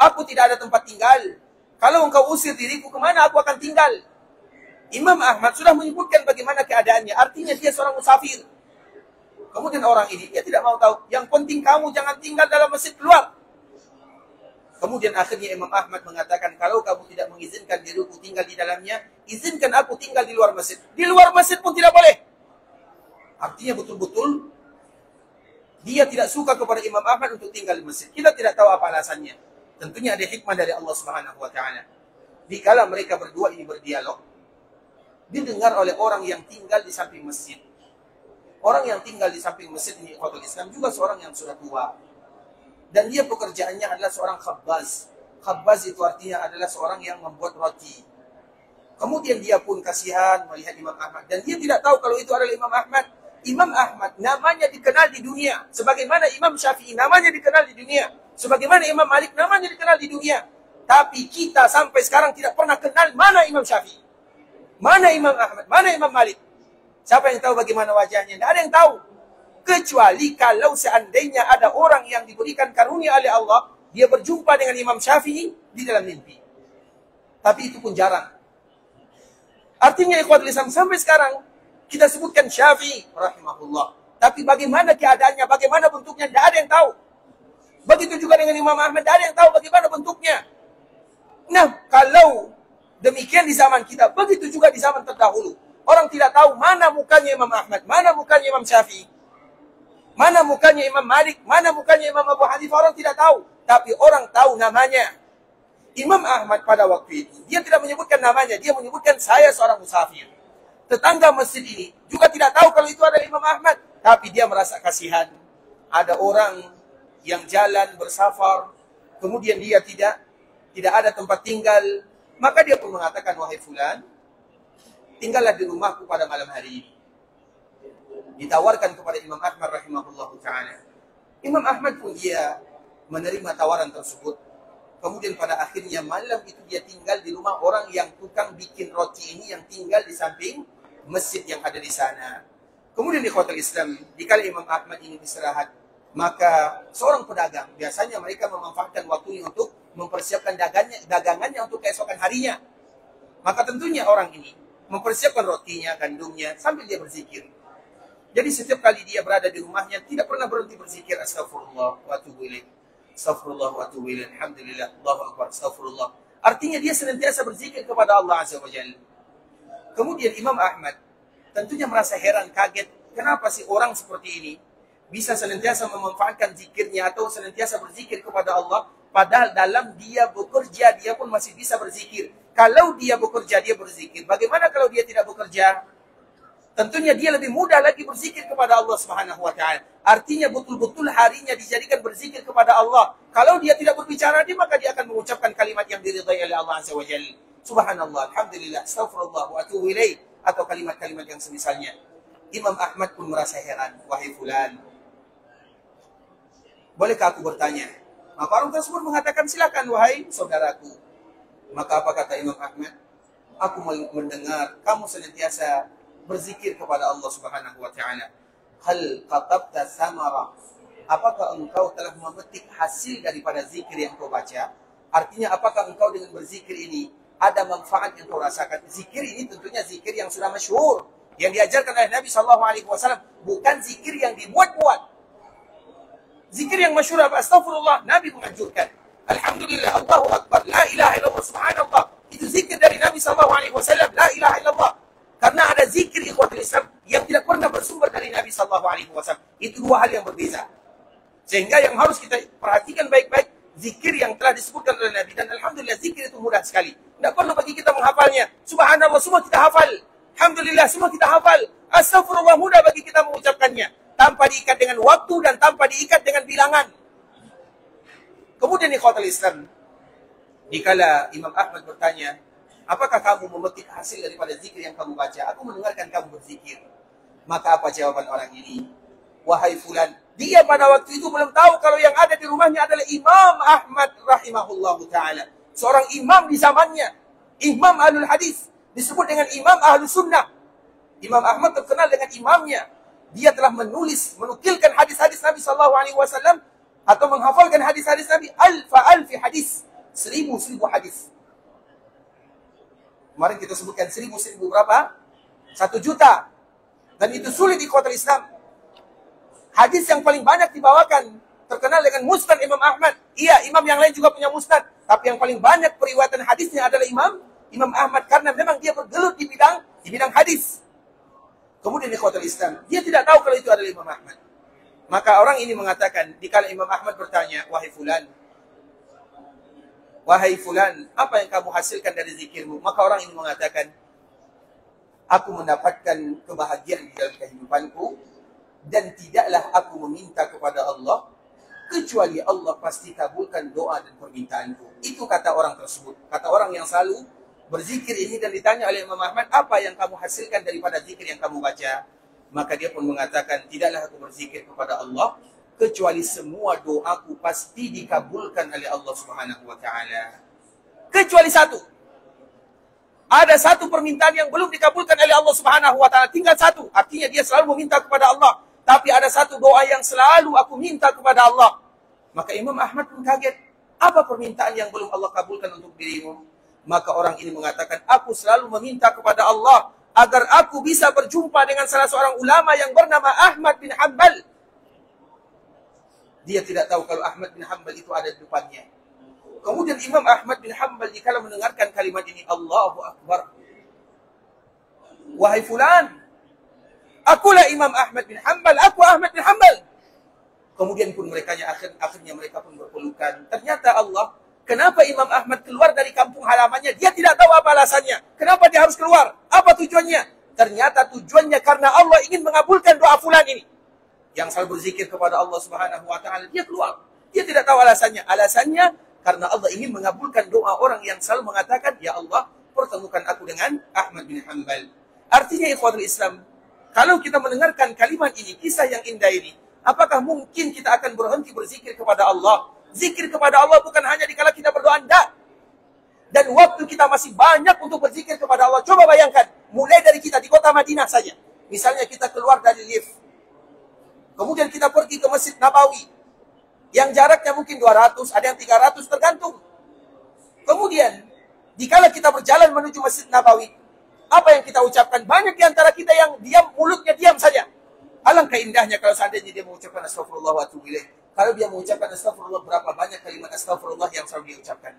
Aku tidak ada tempat tinggal. Kalau engkau usir diriku, kemana aku akan tinggal? Imam Ahmad sudah menyebutkan bagaimana keadaannya. Artinya dia seorang musafir. Kemudian orang ini, dia tidak mau tahu. Yang penting kamu jangan tinggal dalam masjid, keluar. Kemudian akhirnya Imam Ahmad mengatakan, kalau kamu tidak mengizinkan diriku tinggal di dalamnya, izinkan aku tinggal di luar masjid. Di luar masjid pun tidak boleh. Artinya betul-betul dia tidak suka kepada Imam Ahmad untuk tinggal di masjid. Kita tidak tahu apa alasannya. Tentunya ada hikmah dari Allah Subhanahu wa taala. Dikala mereka berdua ini berdialog, didengar oleh orang yang tinggal di samping masjid. Orang yang tinggal di samping masjid ini ikhwatul Islam juga seorang yang sudah tua. Dan dia pekerjaannya adalah seorang khabbaz. Khabbaz itu artinya adalah seorang yang membuat roti. Kemudian dia pun kasihan melihat Imam Ahmad. Dan dia tidak tahu kalau itu adalah Imam Ahmad. Imam Ahmad namanya dikenal di dunia. Sebagaimana Imam Syafi'i namanya dikenal di dunia. Sebagaimana Imam Malik namanya dikenal di dunia. Tapi kita sampai sekarang tidak pernah kenal mana Imam Syafi'i. Mana Imam Ahmad, mana Imam Malik. Siapa yang tahu bagaimana wajahnya? Tidak ada yang tahu. Kecuali kalau seandainya ada orang yang diberikan karunia oleh Allah, dia berjumpa dengan Imam Syafi'i di dalam mimpi. Tapi itu pun jarang. Artinya ikhwatul Islam sampai sekarang kita sebutkan Syafi'i rahimahullah. Tapi bagaimana keadaannya, bagaimana bentuknya, tidak ada yang tahu. Begitu juga dengan Imam Ahmad, tidak ada yang tahu bagaimana bentuknya. Nah, kalau demikian di zaman kita, begitu juga di zaman terdahulu. Orang tidak tahu mana mukanya Imam Ahmad, mana mukanya Imam Syafi'i, mana mukanya Imam Malik, mana mukanya Imam Abu Hanifah. Orang tidak tahu. Tapi orang tahu namanya. Imam Ahmad pada waktu itu, dia tidak menyebutkan namanya. Dia menyebutkan saya seorang musafir. Tetangga masjid ini juga tidak tahu kalau itu adalah Imam Ahmad. Tapi dia merasa kasihan. Ada orang yang jalan bersafar, kemudian dia tidak ada tempat tinggal. Maka dia pun mengatakan, wahai fulan, tinggallah di rumahku pada malam hari ini. Ditawarkan kepada Imam Ahmad rahimahullahu ta'ala. Imam Ahmad pun dia menerima tawaran tersebut. Kemudian pada akhirnya malam itu dia tinggal di rumah orang yang tukang bikin roti ini, yang tinggal di samping masjid yang ada di sana. Kemudian di kota Islam, dikala Imam Ahmad ini istirahat, maka seorang pedagang, biasanya mereka memanfaatkan waktunya untuk mempersiapkan dagangannya untuk keesokan harinya. Maka tentunya orang ini mempersiapkan rotinya, gandumnya, sambil dia berzikir. Jadi setiap kali dia berada di rumahnya, tidak pernah berhenti berzikir. Astagfirullah wa atubu ilaih. Astagfirullah wa atubu ilaih. Alhamdulillah. Allahu Akbar. Astagfirullah. Artinya dia senantiasa berzikir kepada Allah Azza wa Jalla. Kemudian Imam Ahmad tentunya merasa heran, kaget. Kenapa sih orang seperti ini bisa senantiasa memanfaatkan zikirnya atau senantiasa berzikir kepada Allah, padahal dalam dia bekerja, dia pun masih bisa berzikir. Kalau dia bekerja, dia berzikir. Bagaimana kalau dia tidak bekerja? Tentunya dia lebih mudah lagi berzikir kepada Allah Subhanahu wa ta'ala. Artinya betul-betul harinya dijadikan berzikir kepada Allah. Kalau dia tidak berbicara, maka dia akan mengucapkan kalimat yang diridhai oleh Allah Azza wa Jalla. Subhanallah, alhamdulillah, astaghfirullah wa atubu ilaih, atau kalimat-kalimat yang semisalnya. Imam Ahmad pun merasa heran, wahai fulan, bolehkah aku bertanya? Maka orang tersebut mengatakan, silakan wahai saudaraku. Maka apa kata Imam Ahmad? Aku mendengar kamu senantiasa berzikir kepada Allah Subhanahu wa ta'ala. Hal qatabta samara? Apakah engkau telah memetik hasil daripada zikir yang kau baca? Artinya apakah engkau dengan berzikir ini ada manfaat yang kau rasakan? Zikir ini tentunya zikir yang sudah masyhur, yang diajarkan oleh Nabi SAW, bukan zikir yang dibuat-buat. Zikir yang masyhur apa? Astagfirullah, Nabi menganjurkan. Alhamdulillah, Allahu Akbar, la ilaha illallah, subhanallah. Itu zikir dari Nabi SAW, la ilaha illallah. Karena ada zikir ikhwatul Islam yang tidak pernah bersumber dari Nabi SAW. Itu dua hal yang berbeza. Sehingga yang harus kita perhatikan baik-baik, zikir yang telah disebutkan oleh Nabi. Dan alhamdulillah zikir itu mudah sekali. Tidak perlu bagi kita menghafalnya. Subhanallah, semua kita hafal. Alhamdulillah, semua kita hafal. Astagfirullah, mudah bagi kita mengucapkannya. Tanpa diikat dengan waktu dan tanpa diikat dengan bilangan. Kemudian ikhwatul Islam, dikala Imam Ahmad bertanya, apakah kamu memetik hasil daripada zikir yang kamu baca? Aku mendengarkan kamu berzikir. Maka apa jawaban orang ini? Wahai fulan, dia pada waktu itu belum tahu kalau yang ada di rumahnya adalah Imam Ahmad rahimahullahu ta'ala. Seorang imam di zamannya. Imam Ahlul Hadis. Disebut dengan Imam Ahlus Sunnah. Imam Ahmad terkenal dengan imamnya. Dia telah menukilkan hadis-hadis Nabi SAW, atau menghafalkan hadis-hadis Nabi alfi hadis, 1000 hadis. Kemarin kita sebutkan 1000 berapa? 1 juta. Dan itu sulit di kota Islam. Hadis yang paling banyak dibawakan terkenal dengan Musnad Imam Ahmad. Iya, imam yang lain juga punya Musnad, tapi yang paling banyak periwayatan hadisnya adalah Imam Ahmad, karena memang dia bergelut di bidang hadis. Kemudian di kota Islam, dia tidak tahu kalau itu adalah Imam Ahmad. Maka orang ini mengatakan, dikala Imam Ahmad bertanya, wahai fulan, apa yang kamu hasilkan dari zikirmu? Maka orang ini mengatakan, aku mendapatkan kebahagiaan di dalam kehidupanku, dan tidaklah aku meminta kepada Allah, kecuali Allah pasti kabulkan doa dan permintaanku. Itu kata orang tersebut. Kata orang yang selalu berzikir ini, dan ditanya oleh Imam Ahmad, apa yang kamu hasilkan daripada zikir yang kamu baca? Maka dia pun mengatakan, tidaklah aku berzikir kepada Allah, kecuali semua doaku pasti dikabulkan oleh Allah Subhanahu wa ta'ala. Kecuali satu. Ada satu permintaan yang belum dikabulkan oleh Allah Subhanahu wa ta'ala. Tinggal satu. Artinya dia selalu meminta kepada Allah. Tapi ada satu doa yang selalu aku minta kepada Allah. Maka Imam Ahmad pun kaget. Apa permintaan yang belum Allah kabulkan untuk dirimu? Maka orang ini mengatakan, aku selalu meminta kepada Allah agar aku bisa berjumpa dengan salah seorang ulama yang bernama Ahmad bin Hanbal. Dia tidak tahu kalau Ahmad bin Hanbal itu ada di depannya. Kemudian Imam Ahmad bin Hanbal dikala mendengarkan kalimat ini, Allahu Akbar. Wahai fulan, akulah Imam Ahmad bin Hanbal, aku Ahmad bin Hanbal. Kemudian pun akhirnya mereka pun berpelukan. Ternyata Allah, kenapa Imam Ahmad keluar dari kampung halamannya? Dia tidak tahu apa alasannya. Kenapa dia harus keluar? Apa tujuannya? Ternyata tujuannya karena Allah ingin mengabulkan doa fulan ini. Yang selalu berzikir kepada Allah Subhanahu wa taala, dia keluar. Dia tidak tahu alasannya. Alasannya karena Allah ingin mengabulkan doa orang yang selalu mengatakan, "Ya Allah, pertemukan aku dengan Ahmad bin Hanbal." Artinya ikhwatul Islam, kalau kita mendengarkan kalimat ini, kisah yang indah ini, apakah mungkin kita akan berhenti berzikir kepada Allah? Zikir kepada Allah bukan hanya dikala kita berdoa, enggak. Dan waktu kita masih banyak untuk berzikir kepada Allah. Coba bayangkan, mulai dari kita di kota Madinah saja. Misalnya kita keluar dari lift, kemudian kita pergi ke Masjid Nabawi, yang jaraknya mungkin 200, ada yang 300, tergantung. Kemudian, dikala kita berjalan menuju Masjid Nabawi, apa yang kita ucapkan? Banyak di antara kita yang diam, mulutnya diam saja. Alangkah indahnya kalau seandainya dia mengucapkan astagfirullah wa atubu ilaih. Kalau dia mengucapkan astagfirullah, berapa banyak kalimat astagfirullah yang selalu dia ucapkan.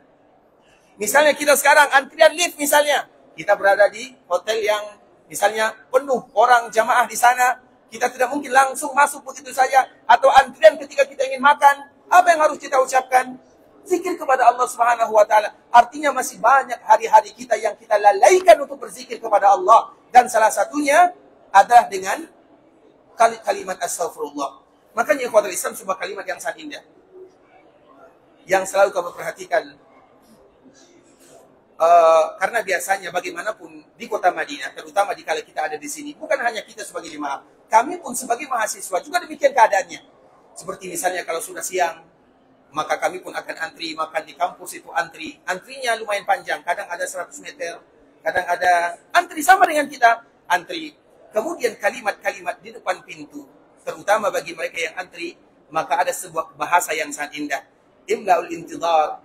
Misalnya kita sekarang antrian lift misalnya. Kita berada di hotel yang misalnya penuh orang jamaah di sana. Kita tidak mungkin langsung masuk begitu saja. Atau antrian ketika kita ingin makan. Apa yang harus kita ucapkan? Zikir kepada Allah Subhanahu wa taala. Artinya masih banyak hari-hari kita yang kita lalaikan untuk berzikir kepada Allah. Dan salah satunya adalah dengan kalimat astagfirullah. Makanya ikhwatul Islam sebuah kalimat yang sangat indah. Yang selalu kami perhatikan. Karena biasanya bagaimanapun di kota Madinah, terutama dikala kita ada di sini, bukan hanya kita sebagai jemaah, kami pun sebagai mahasiswa juga demikian keadaannya. Seperti misalnya kalau sudah siang, maka kami pun akan antri makan di kampus itu antri. Antrinya lumayan panjang, kadang ada 100 meter, kadang ada antri sama dengan kita, antri. Kemudian kalimat-kalimat di depan pintu, terutama bagi mereka yang antri, maka ada sebuah bahasa yang sangat indah. Imla'ul intidhar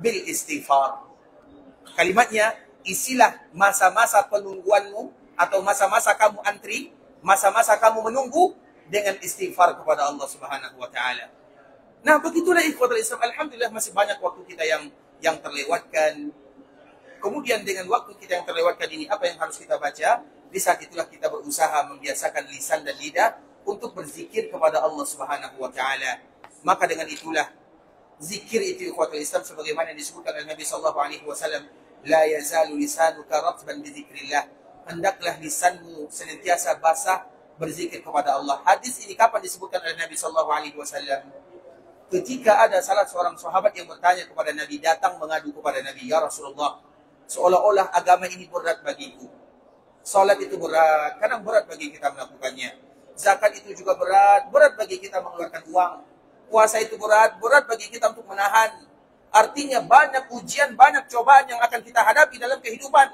bil istighfar. Kalimatnya, isilah masa-masa penungguanmu atau masa-masa kamu antri, masa-masa kamu menunggu dengan istighfar kepada Allah Subhanahu wa taala. Nah, begitulah ikhwatul Islam. Alhamdulillah masih banyak waktu kita yang terlewatkan. Kemudian dengan waktu kita yang terlewatkan ini, apa yang harus kita baca? Di saat itulah kita berusaha membiasakan lisan dan lidah untuk berzikir kepada Allah Subhanahu wa taala. Maka dengan itulah zikir itu ikhwatul Islam sebagaimana yang disebutkan oleh Nabi sallallahu alaihi wasallam, la yazalu lisanuka ratban bi dzikrillah. Hendaklah lisanmu senantiasa basah berzikir kepada Allah. Hadis ini kapan disebutkan oleh Nabi sallallahu alaihi wasallam? Ketika ada salah seorang sahabat yang bertanya kepada Nabi, datang mengadu kepada Nabi, "Ya Rasulullah, seolah-olah agama ini berat bagiku. Salat itu berat, kadang berat bagi kita melakukannya. Zakat itu juga berat bagi kita mengeluarkan uang. Puasa itu berat bagi kita untuk menahan. Artinya banyak ujian, banyak cobaan yang akan kita hadapi dalam kehidupan."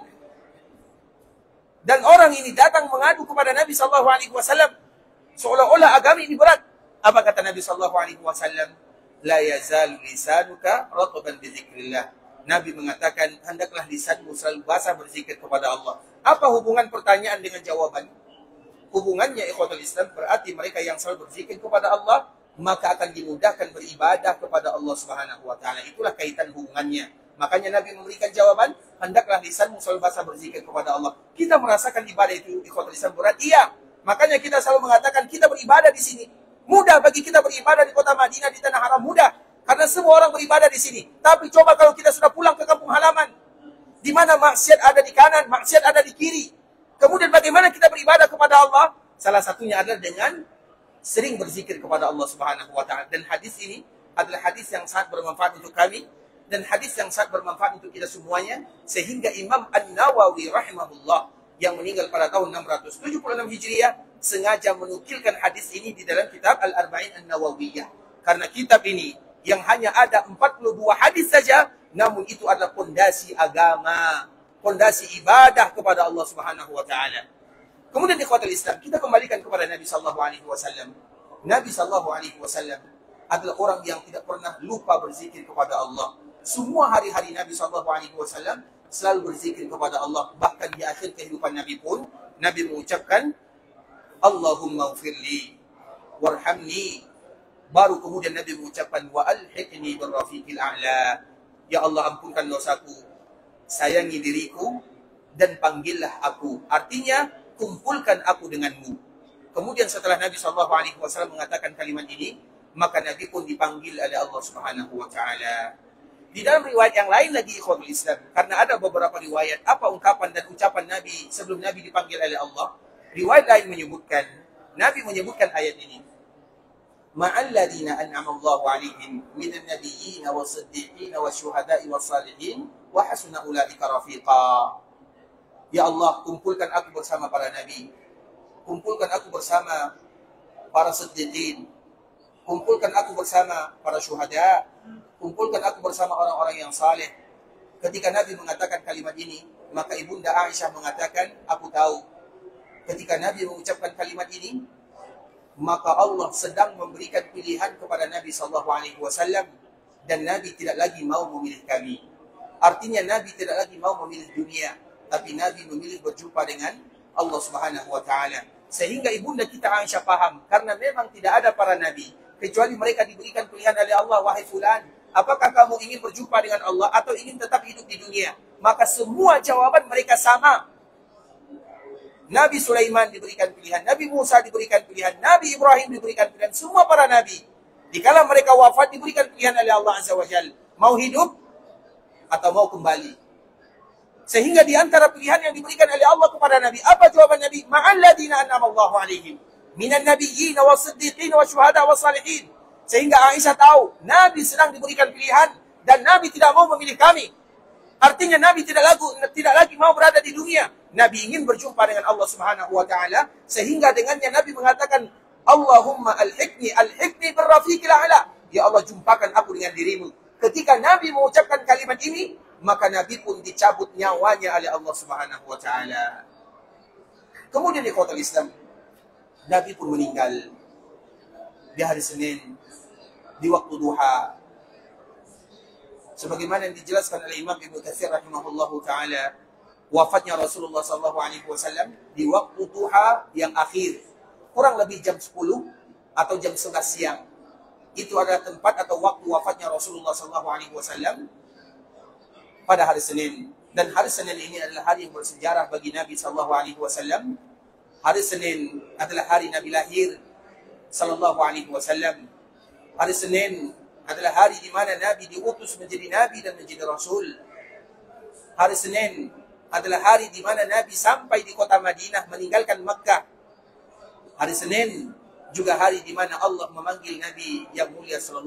Dan orang ini datang mengadu kepada Nabi sallallahu alaihi wasallam, seolah-olah agama ini berat. Apa kata Nabi sallallahu alaihi wasallam? La yazalu lisanuka ratban bi dzikrillah. Nabi mengatakan, hendaklah lisanmu selalu basah berzikir kepada Allah. Apa hubungan pertanyaan dengan jawaban? Hubungannya ikhwatul Islam berarti mereka yang selalu berzikir kepada Allah, maka akan dimudahkan beribadah kepada Allah Subhanahu wa taala. Itulah kaitan hubungannya. Makanya Nabi memberikan jawaban, hendaklah lisanmu selalu basah berzikir kepada Allah. Kita merasakan ibadah itu ikhwatul Islam berat? Iya. Makanya kita selalu mengatakan kita beribadah di sini. Mudah bagi kita beribadah di kota Madinah, di tanah haram, mudah. Karena semua orang beribadah di sini. Tapi coba kalau kita sudah pulang ke kampung halaman, di mana maksiat ada di kanan, maksiat ada di kiri. Kemudian bagaimana kita beribadah kepada Allah? Salah satunya adalah dengan sering berzikir kepada Allah Subhanahu wa taala. Dan hadis ini adalah hadis yang sangat bermanfaat untuk kami dan hadis yang sangat bermanfaat untuk kita semuanya, sehingga Imam An-Nawawi rahimahullah yang meninggal pada tahun 676 Hijriah sengaja menukilkan hadis ini di dalam kitab Al-Arba'in An-Nawawiyah. Karena kitab ini yang hanya ada 42 hadis saja, namun itu adalah pondasi agama, pondasi ibadah kepada Allah Subhanahu wa taala. Kemudian ikhwatul Islam, kita kembalikan kepada Nabi sallallahu alaihi wasallam. Nabi sallallahu alaihi wasallam adalah orang yang tidak pernah lupa berzikir kepada Allah. Semua hari-hari Nabi sallallahu alaihi wasallam selalu berzikir kepada Allah. Bahkan di akhir kehidupan Nabi pun, Nabi mengucapkan, Allahumma ghfirli warhamni. Baru kemudian Nabi mengucapkan, wa alhiqni birrafiqil a'la. Ya Allah, ampunkan dosaku, sayangi diriku, dan panggillah aku. Artinya, kumpulkan aku denganmu. Kemudian setelah Nabi SAW mengatakan kalimat ini, maka Nabi pun dipanggil oleh Allah Subhanahu wa Ta'ala. Di dalam riwayat yang lain lagi, ikhwatul Islam, karena ada beberapa riwayat apa ungkapan dan ucapan Nabi sebelum Nabi dipanggil oleh Allah, riwayat lain menyebutkan, Nabi menyebutkan ayat ini, ma'alladina an'amallahu alaihim minan nabiyyin was-siddiqin wasyuhada'i was-salihin wa hasuna ulaika rafiqa. Ya Allah, kumpulkan aku bersama para nabi, kumpulkan aku bersama para siddiqin, kumpulkan aku bersama para syuhada, kumpulkan aku bersama orang-orang yang saleh. Ketika Nabi mengatakan kalimat ini, maka Ibunda Aisyah mengatakan, aku tahu. Ketika Nabi mengucapkan kalimat ini, maka Allah sedang memberikan pilihan kepada Nabi SAW, dan Nabi tidak lagi mau memilih kami. Artinya Nabi tidak lagi mau memilih dunia, tapi Nabi memilih berjumpa dengan Allah Subhanahu wa Ta'ala. Sehingga Ibunda kita Aisyah paham, karena memang tidak ada para nabi kecuali mereka diberikan pilihan oleh Allah, wahai fulan, apakah kamu ingin berjumpa dengan Allah atau ingin tetap hidup di dunia? Maka semua jawaban mereka sama. Nabi Sulaiman diberikan pilihan, Nabi Musa diberikan pilihan, Nabi Ibrahim diberikan pilihan, semua para nabi. Dikala mereka wafat diberikan pilihan oleh Allah Azza wa Jalla, mau hidup atau mau kembali. Sehingga di antara pilihan yang diberikan oleh Allah kepada Nabi, apa jawaban Nabi? Ma'alladina an'amallahu alaihim minan nabiyyin was-siddiqin wasyuhada was-salihin. Sehingga Aisyah tahu Nabi sedang diberikan pilihan dan Nabi tidak mau memilih kami. Artinya Nabi tidak lagi mau berada di dunia. Nabi ingin berjumpa dengan Allah Subhanahu wa Ta'ala, sehingga dengannya Nabi mengatakan, Allahumma alhiqni birrafiqil a'la. Ya Allah, jumpakan aku dengan dirimu. Ketika Nabi mengucapkan kalimat ini, maka Nabi pun dicabut nyawanya oleh Allah Subhanahu wa Ta'ala. Kemudian di kota Islam, Nabi pun meninggal di hari Senin, di waktu duha. Sebagaimana yang dijelaskan oleh Imam Ibnu Katsir rahimahullahu ta'ala, wafatnya Rasulullah SAW di waktu duha yang akhir, kurang lebih jam 10 atau jam 11 siang. Itu adalah tempat atau waktu wafatnya Rasulullah SAW pada hari Senin. Dan hari Senin ini adalah hari yang bersejarah bagi Nabi SAW. Hari Senin adalah hari Nabi lahir SAW. Hari Senin adalah hari di mana Nabi diutus menjadi Nabi dan menjadi Rasul. Hari Senin adalah hari di mana Nabi sampai di kota Madinah meninggalkan Makkah. Hari Senin juga hari di mana Allah memanggil Nabi yang mulia SAW.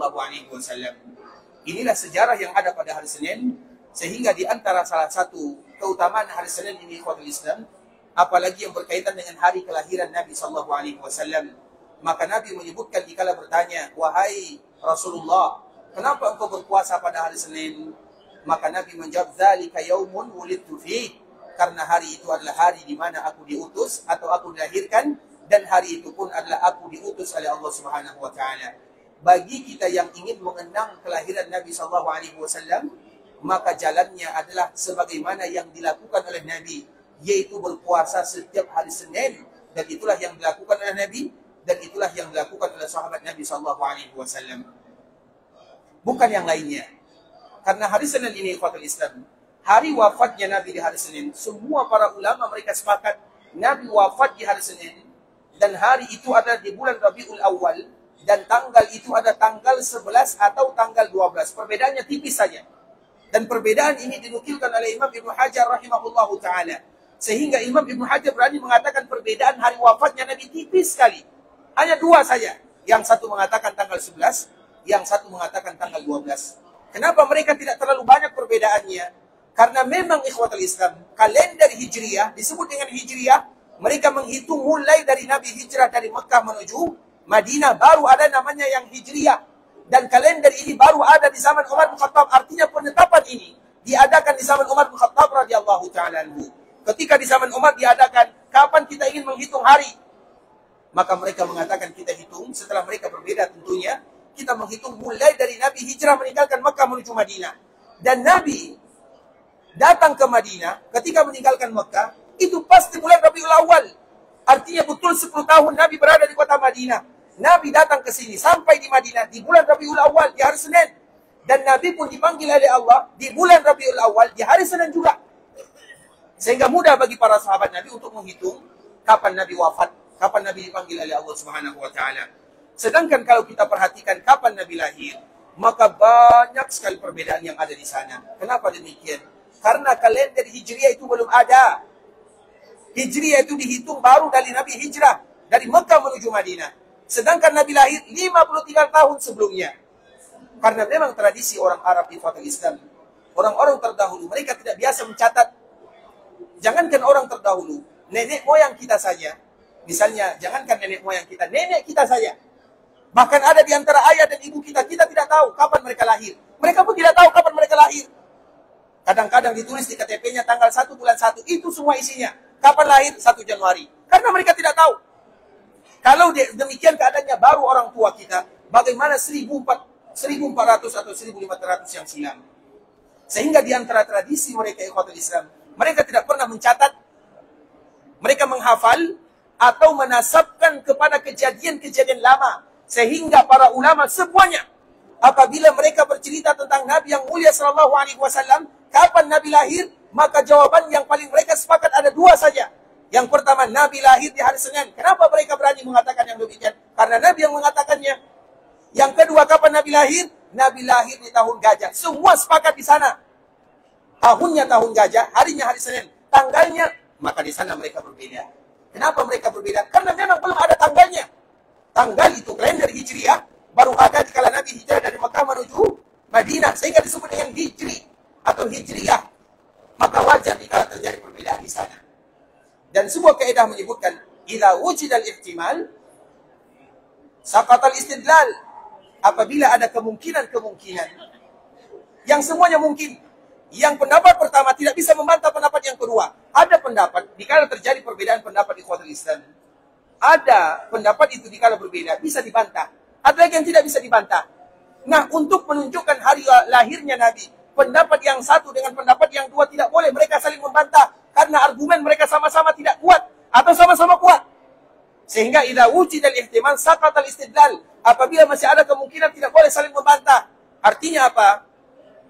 Inilah sejarah yang ada pada hari Senin, sehingga di antara salah satu keutamaan hari Senin ini, ikhwatul Islam, apalagi yang berkaitan dengan hari kelahiran Nabi SAW, maka Nabi menyebutkan dikala bertanya, wahai Rasulullah, kenapa engkau berpuasa pada hari Senin? Maka Nabi menjawab, dzalika yaumun wulidtu fih, karena hari itu adalah hari di mana aku diutus atau aku dilahirkan, dan hari itu pun adalah aku diutus oleh Allah Subhanahu wa Ta'ala. Bagi kita yang ingin mengenang kelahiran Nabi SAW, maka jalannya adalah sebagaimana yang dilakukan oleh Nabi, yaitu berpuasa setiap hari Senin, dan itulah yang dilakukan oleh Nabi, dan itulah yang dilakukan oleh sahabat Nabi SAW. Bukan yang lainnya. Karena hari Senin ini, ikhwatul Islam, hari wafatnya Nabi di hari Senin, semua para ulama mereka sepakat Nabi wafat di hari Senin, dan hari itu ada di bulan Rabiul Awal, dan tanggal itu ada tanggal 11 atau tanggal 12. Perbedaannya tipis saja. Dan perbedaan ini dinukilkan oleh Imam Ibnu Hajar rahimahullahu ta'ala. Sehingga Imam Ibnu Hajar berani mengatakan perbedaan hari wafatnya Nabi tipis sekali. Hanya dua saja. Yang satu mengatakan tanggal 11, yang satu mengatakan tanggal 12. Kenapa mereka tidak terlalu banyak perbedaannya? Karena memang ikhwatul Islam, kalender Hijriyah, disebut dengan Hijriyah, mereka menghitung mulai dari Nabi hijrah dari Mekah menuju Madinah, baru ada namanya yang Hijriyah. Dan kalender ini baru ada di zaman Umar bin Khattab. Artinya penetapan ini diadakan di zaman Umar bin Khattab radhiyallahu ta'ala anhu. Ketika di zaman Umar diadakan, kapan kita ingin menghitung hari? Maka mereka mengatakan kita hitung, setelah mereka berbeda tentunya, kita menghitung mulai dari Nabi hijrah meninggalkan Mekah menuju Madinah. Dan Nabi datang ke Madinah ketika meninggalkan Mekah, itu pasti bulan Rabiul Awal. Artinya betul 10 tahun Nabi berada di kota Madinah. Nabi datang ke sini, sampai di Madinah di bulan Rabiul Awal, di hari Senin. Dan Nabi pun dipanggil oleh Allah di bulan Rabiul Awal, di hari Senin juga. Sehingga mudah bagi para sahabat Nabi untuk menghitung kapan Nabi wafat, kapan Nabi dipanggil oleh Allah Subhanahu wa taala. Sedangkan kalau kita perhatikan kapan Nabi lahir, maka banyak sekali perbedaan yang ada di sana. Kenapa demikian? Karena kalender Hijriah itu belum ada. Hijriah itu dihitung baru dari Nabi hijrah dari Mekah menuju Madinah. Sedangkan Nabi lahir 53 tahun sebelumnya. Karena memang tradisi orang Arab di Fatul Islam, orang-orang terdahulu mereka tidak biasa mencatat. Jangankan orang terdahulu, nenek moyang kita saja. Misalnya, jangankan nenek moyang kita, nenek kita saja. Bahkan ada di antara ayah dan ibu kita, kita tidak tahu kapan mereka lahir. Mereka pun tidak tahu kapan mereka lahir. Kadang-kadang ditulis di KTP-nya tanggal 1 bulan 1. Itu semua isinya. Kapan lahir? 1 Januari. Karena mereka tidak tahu. Kalau demikian keadaannya baru orang tua kita, bagaimana 1400 atau 1500 yang silam. Sehingga di antara tradisi mereka ikhwatul Islam, mereka tidak pernah mencatat, mereka menghafal atau menasabkan kepada kejadian-kejadian lama. Sehingga para ulama semuanya, apabila mereka bercerita tentang Nabi yang mulia sallallahu alaihi wasallam, kapan Nabi lahir, maka jawaban yang paling mereka sepakat ada 2 saja. Yang pertama, Nabi lahir di hari Senin. Kenapa mereka berani mengatakan yang demikian? Karena Nabi yang mengatakannya. Yang kedua, kapan Nabi lahir? Nabi lahir di tahun gajah. Semua sepakat di sana. Tahunnya tahun gajah, harinya hari Senin. Tanggalnya, maka di sana mereka berbeda. Kenapa mereka berbeda? Karena memang belum ada tanggalnya. Tanggal itu, kalender Hijriah, baru ada di kala Nabi hijrah dari Makkah menuju Madinah. Sehingga disebut dengan Hijri atau Hijriah. Maka wajar jika terjadi perbedaan di sana. Dan sebuah kaidah menyebutkan, idza wujidal ihtimal, saqatal istidlal. Apabila ada kemungkinan-kemungkinan yang semuanya mungkin. Yang pendapat pertama tidak bisa membantah pendapat yang kedua. Ada pendapat, dikala terjadi perbedaan pendapat di ikhwatul Islam, ada pendapat itu dikala berbeda, bisa dibantah. Ada lagi yang tidak bisa dibantah. Nah, untuk menunjukkan hari lahirnya Nabi, pendapat yang satu dengan pendapat yang dua tidak boleh. Mereka saling membantah. Karena argumen mereka sama-sama tidak kuat. Atau sama-sama kuat. Sehingga idza wujidal ihtimal saqatal istidlal. Apabila masih ada kemungkinan tidak boleh saling membantah. Artinya apa?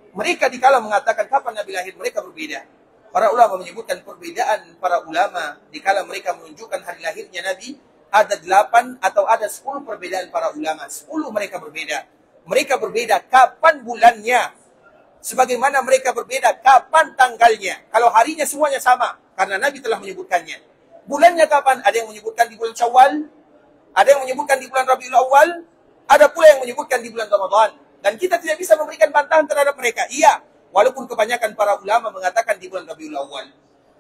Mereka dikala mengatakan kapan Nabi lahir, mereka berbeda. Para ulama menyebutkan perbedaan para ulama dikala mereka menunjukkan hari lahirnya Nabi, ada 8 atau ada 10 perbedaan para ulama. 10 mereka berbeda. Mereka berbeda kapan bulannya. Sebagaimana mereka berbeda kapan tanggalnya. Kalau harinya semuanya sama, karena Nabi telah menyebutkannya. Bulannya kapan? Ada yang menyebutkan di bulan Syawal, ada yang menyebutkan di bulan Rabiul Awal, ada pula yang menyebutkan di bulan Ramadan. Dan kita tidak bisa memberikan bantahan terhadap mereka. Iya, walaupun kebanyakan para ulama mengatakan di bulan Rabiul Awal.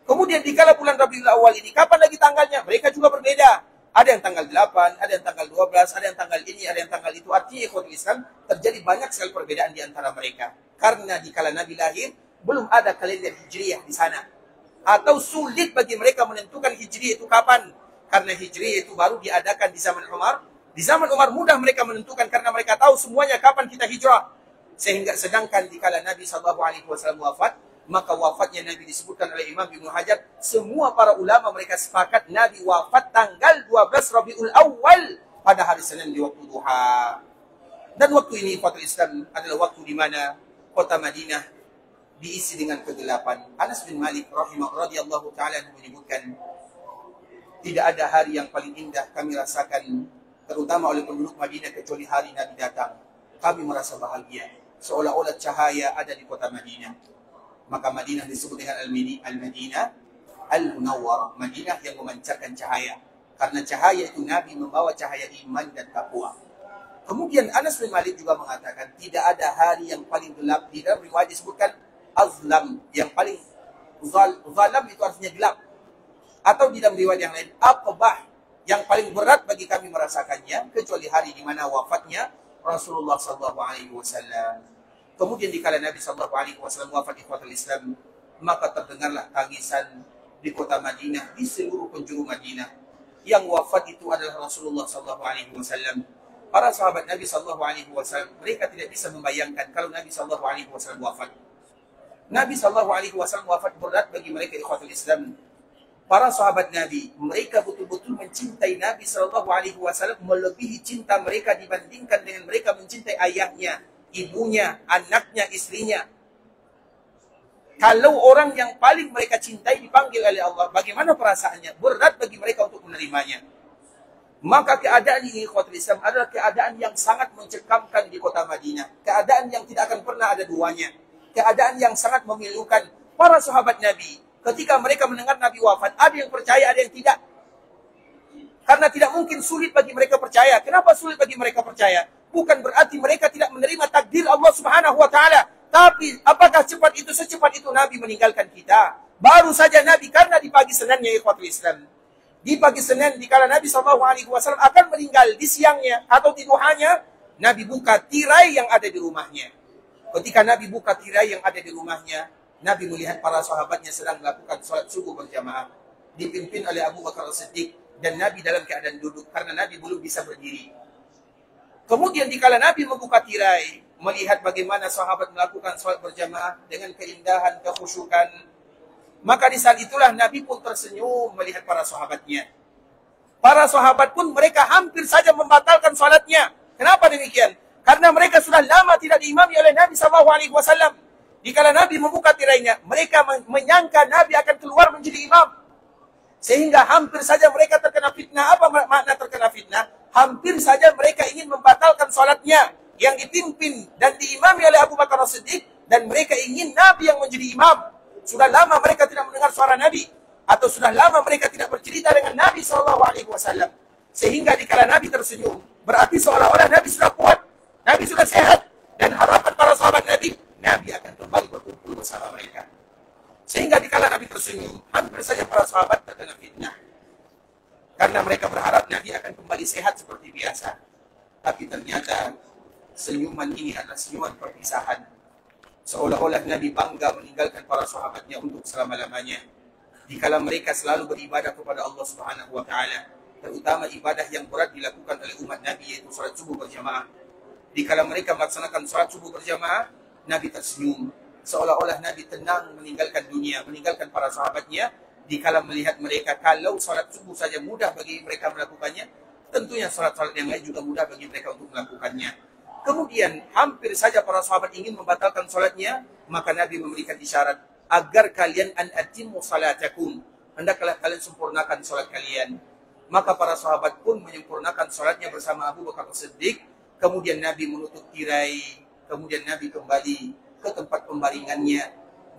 Kemudian dikala bulan Rabiul Awal ini, kapan lagi tanggalnya? Mereka juga berbeda. Ada yang tanggal 8, ada yang tanggal 12, ada yang tanggal ini, ada yang tanggal itu. Artinya ikhwatul Islam, terjadi banyak sekali perbedaan di antara mereka. Karena dikala Nabi lahir, belum ada kalender Hijriah di sana. Atau sulit bagi mereka menentukan Hijriah itu kapan. Karena Hijriah itu baru diadakan di zaman Umar. Di zaman Umar mudah mereka menentukan karena mereka tahu semuanya kapan kita hijrah. Sehingga sedangkan dikala Nabi SAW wafat, maka wafatnya Nabi disebutkan oleh Imam Ibnu Hajar, semua para ulama mereka sepakat Nabi wafat tanggal 12 Rabiul Awal pada hari Senin di waktu duha. Dan waktu ini ikhwatul Islam adalah waktu di mana kota Madinah diisi dengan kegelapan. Anas bin Malik radhiyallahu taala menyebutkan, tidak ada hari yang paling indah kami rasakan terutama oleh penduduk Madinah kecuali hari Nabi datang. Kami merasa bahagia, seolah-olah cahaya ada di kota Madinah. Maka Madinah disebut dengan Al-Madinah Al-Munawwarah, Madinah yang memancarkan cahaya. Karena cahaya itu Nabi membawa cahaya iman dan takwa. Kemudian Anas bin Malik juga mengatakan, tidak ada hari yang paling gelap. Di dalam riwayat disebutkan azlam, yang paling zalam itu artinya gelap. Atau di dalam riwayat yang lain, aqbah, yang paling berat bagi kami merasakannya, kecuali hari di mana wafatnya Rasulullah SAW. Kemudian dikala Nabi SAW wafat di kota Islam, maka terdengarlah tangisan di kota Madinah, di seluruh penjuru Madinah. Yang wafat itu adalah Rasulullah SAW. Para sahabat Nabi SAW, mereka tidak bisa membayangkan kalau Nabi SAW wafat. Nabi SAW wafat berat bagi mereka ikhwatul Islam. Para sahabat Nabi, mereka betul-betul mencintai Nabi SAW melebihi cinta mereka dibandingkan dengan mereka mencintai ayahnya, ibunya, anaknya, istrinya. Kalau orang yang paling mereka cintai dipanggil oleh Allah, bagaimana perasaannya? Berat bagi mereka untuk menerimanya. Maka keadaan ini, ikhwatul Islam, adalah keadaan yang sangat mencekamkan di kota Madinah. Keadaan yang tidak akan pernah ada duanya. Keadaan yang sangat memilukan. Para sahabat Nabi, ketika mereka mendengar Nabi wafat, ada yang percaya, ada yang tidak. Karena tidak mungkin, sulit bagi mereka percaya. Kenapa sulit bagi mereka percaya? Bukan berarti mereka tidak menerima takdir Allah Subhanahu wa Ta'ala. Tapi apakah secepat itu Nabi meninggalkan kita? Baru saja Nabi, karena di pagi Seninnya, ikhwatul Islam, di pagi Senin, dikala Nabi SAW akan meninggal, di siangnya atau di duhanya, Nabi buka tirai yang ada di rumahnya. Ketika Nabi buka tirai yang ada di rumahnya, Nabi melihat para sahabatnya sedang melakukan sholat subuh berjamaah, dipimpin oleh Abu Bakar As-Siddiq, dan Nabi dalam keadaan duduk, karena Nabi belum bisa berdiri. Kemudian dikala Nabi membuka tirai, melihat bagaimana sahabat melakukan sholat berjamaah dengan keindahan, kekhusyukan, maka di saat itulah Nabi pun tersenyum melihat para sahabatnya. Para sahabat pun mereka hampir saja membatalkan sholatnya. Kenapa demikian? Karena mereka sudah lama tidak diimami oleh Nabi SAW. Dikala Nabi membuka tirainya, mereka menyangka Nabi akan keluar menjadi imam. Sehingga hampir saja mereka terkena fitnah. Apa makna terkena fitnah? Hampir saja mereka ingin membatalkan sholatnya yang dipimpin dan diimami oleh Abu Bakar As-Siddiq, dan mereka ingin Nabi yang menjadi imam. Sudah lama mereka tidak mendengar suara Nabi, atau sudah lama mereka tidak bercerita dengan Nabi SAW. Sehingga dikala Nabi tersenyum, berarti seolah-olah Nabi sudah kuat, Nabi sudah sehat, dan harapan para sahabat Nabi akan kembali berkumpul bersama mereka. Sehingga dikala Nabi tersenyum, hampir saja para sahabat terkena fitnah, karena mereka berharap Nabi akan kembali sehat seperti biasa. Tapi ternyata senyuman ini adalah senyuman perpisahan. Seolah-olah Nabi bangga meninggalkan para sahabatnya untuk selama-lamanya. Dikala mereka selalu beribadah kepada Allah Subhanahu wa Ta'ala, terutama ibadah yang berat dilakukan oleh umat Nabi, yaitu salat subuh berjamaah. Dikala mereka melaksanakan salat subuh berjamaah, Nabi tersenyum. Seolah-olah Nabi tenang meninggalkan dunia, meninggalkan para sahabatnya. Dikala melihat mereka, kalau salat subuh saja mudah bagi mereka melakukannya, tentunya salat-salat yang lain juga mudah bagi mereka untuk melakukannya. Kemudian hampir saja para sahabat ingin membatalkan salatnya, maka Nabi memberikan isyarat agar kalian an atimmu salatakum, hendaklah kalian sempurnakan salat kalian. Maka para sahabat pun menyempurnakan salatnya bersama Abu Bakar As-Siddiq. Kemudian Nabi menutup tirai, kemudian Nabi kembali ke tempat pembaringannya,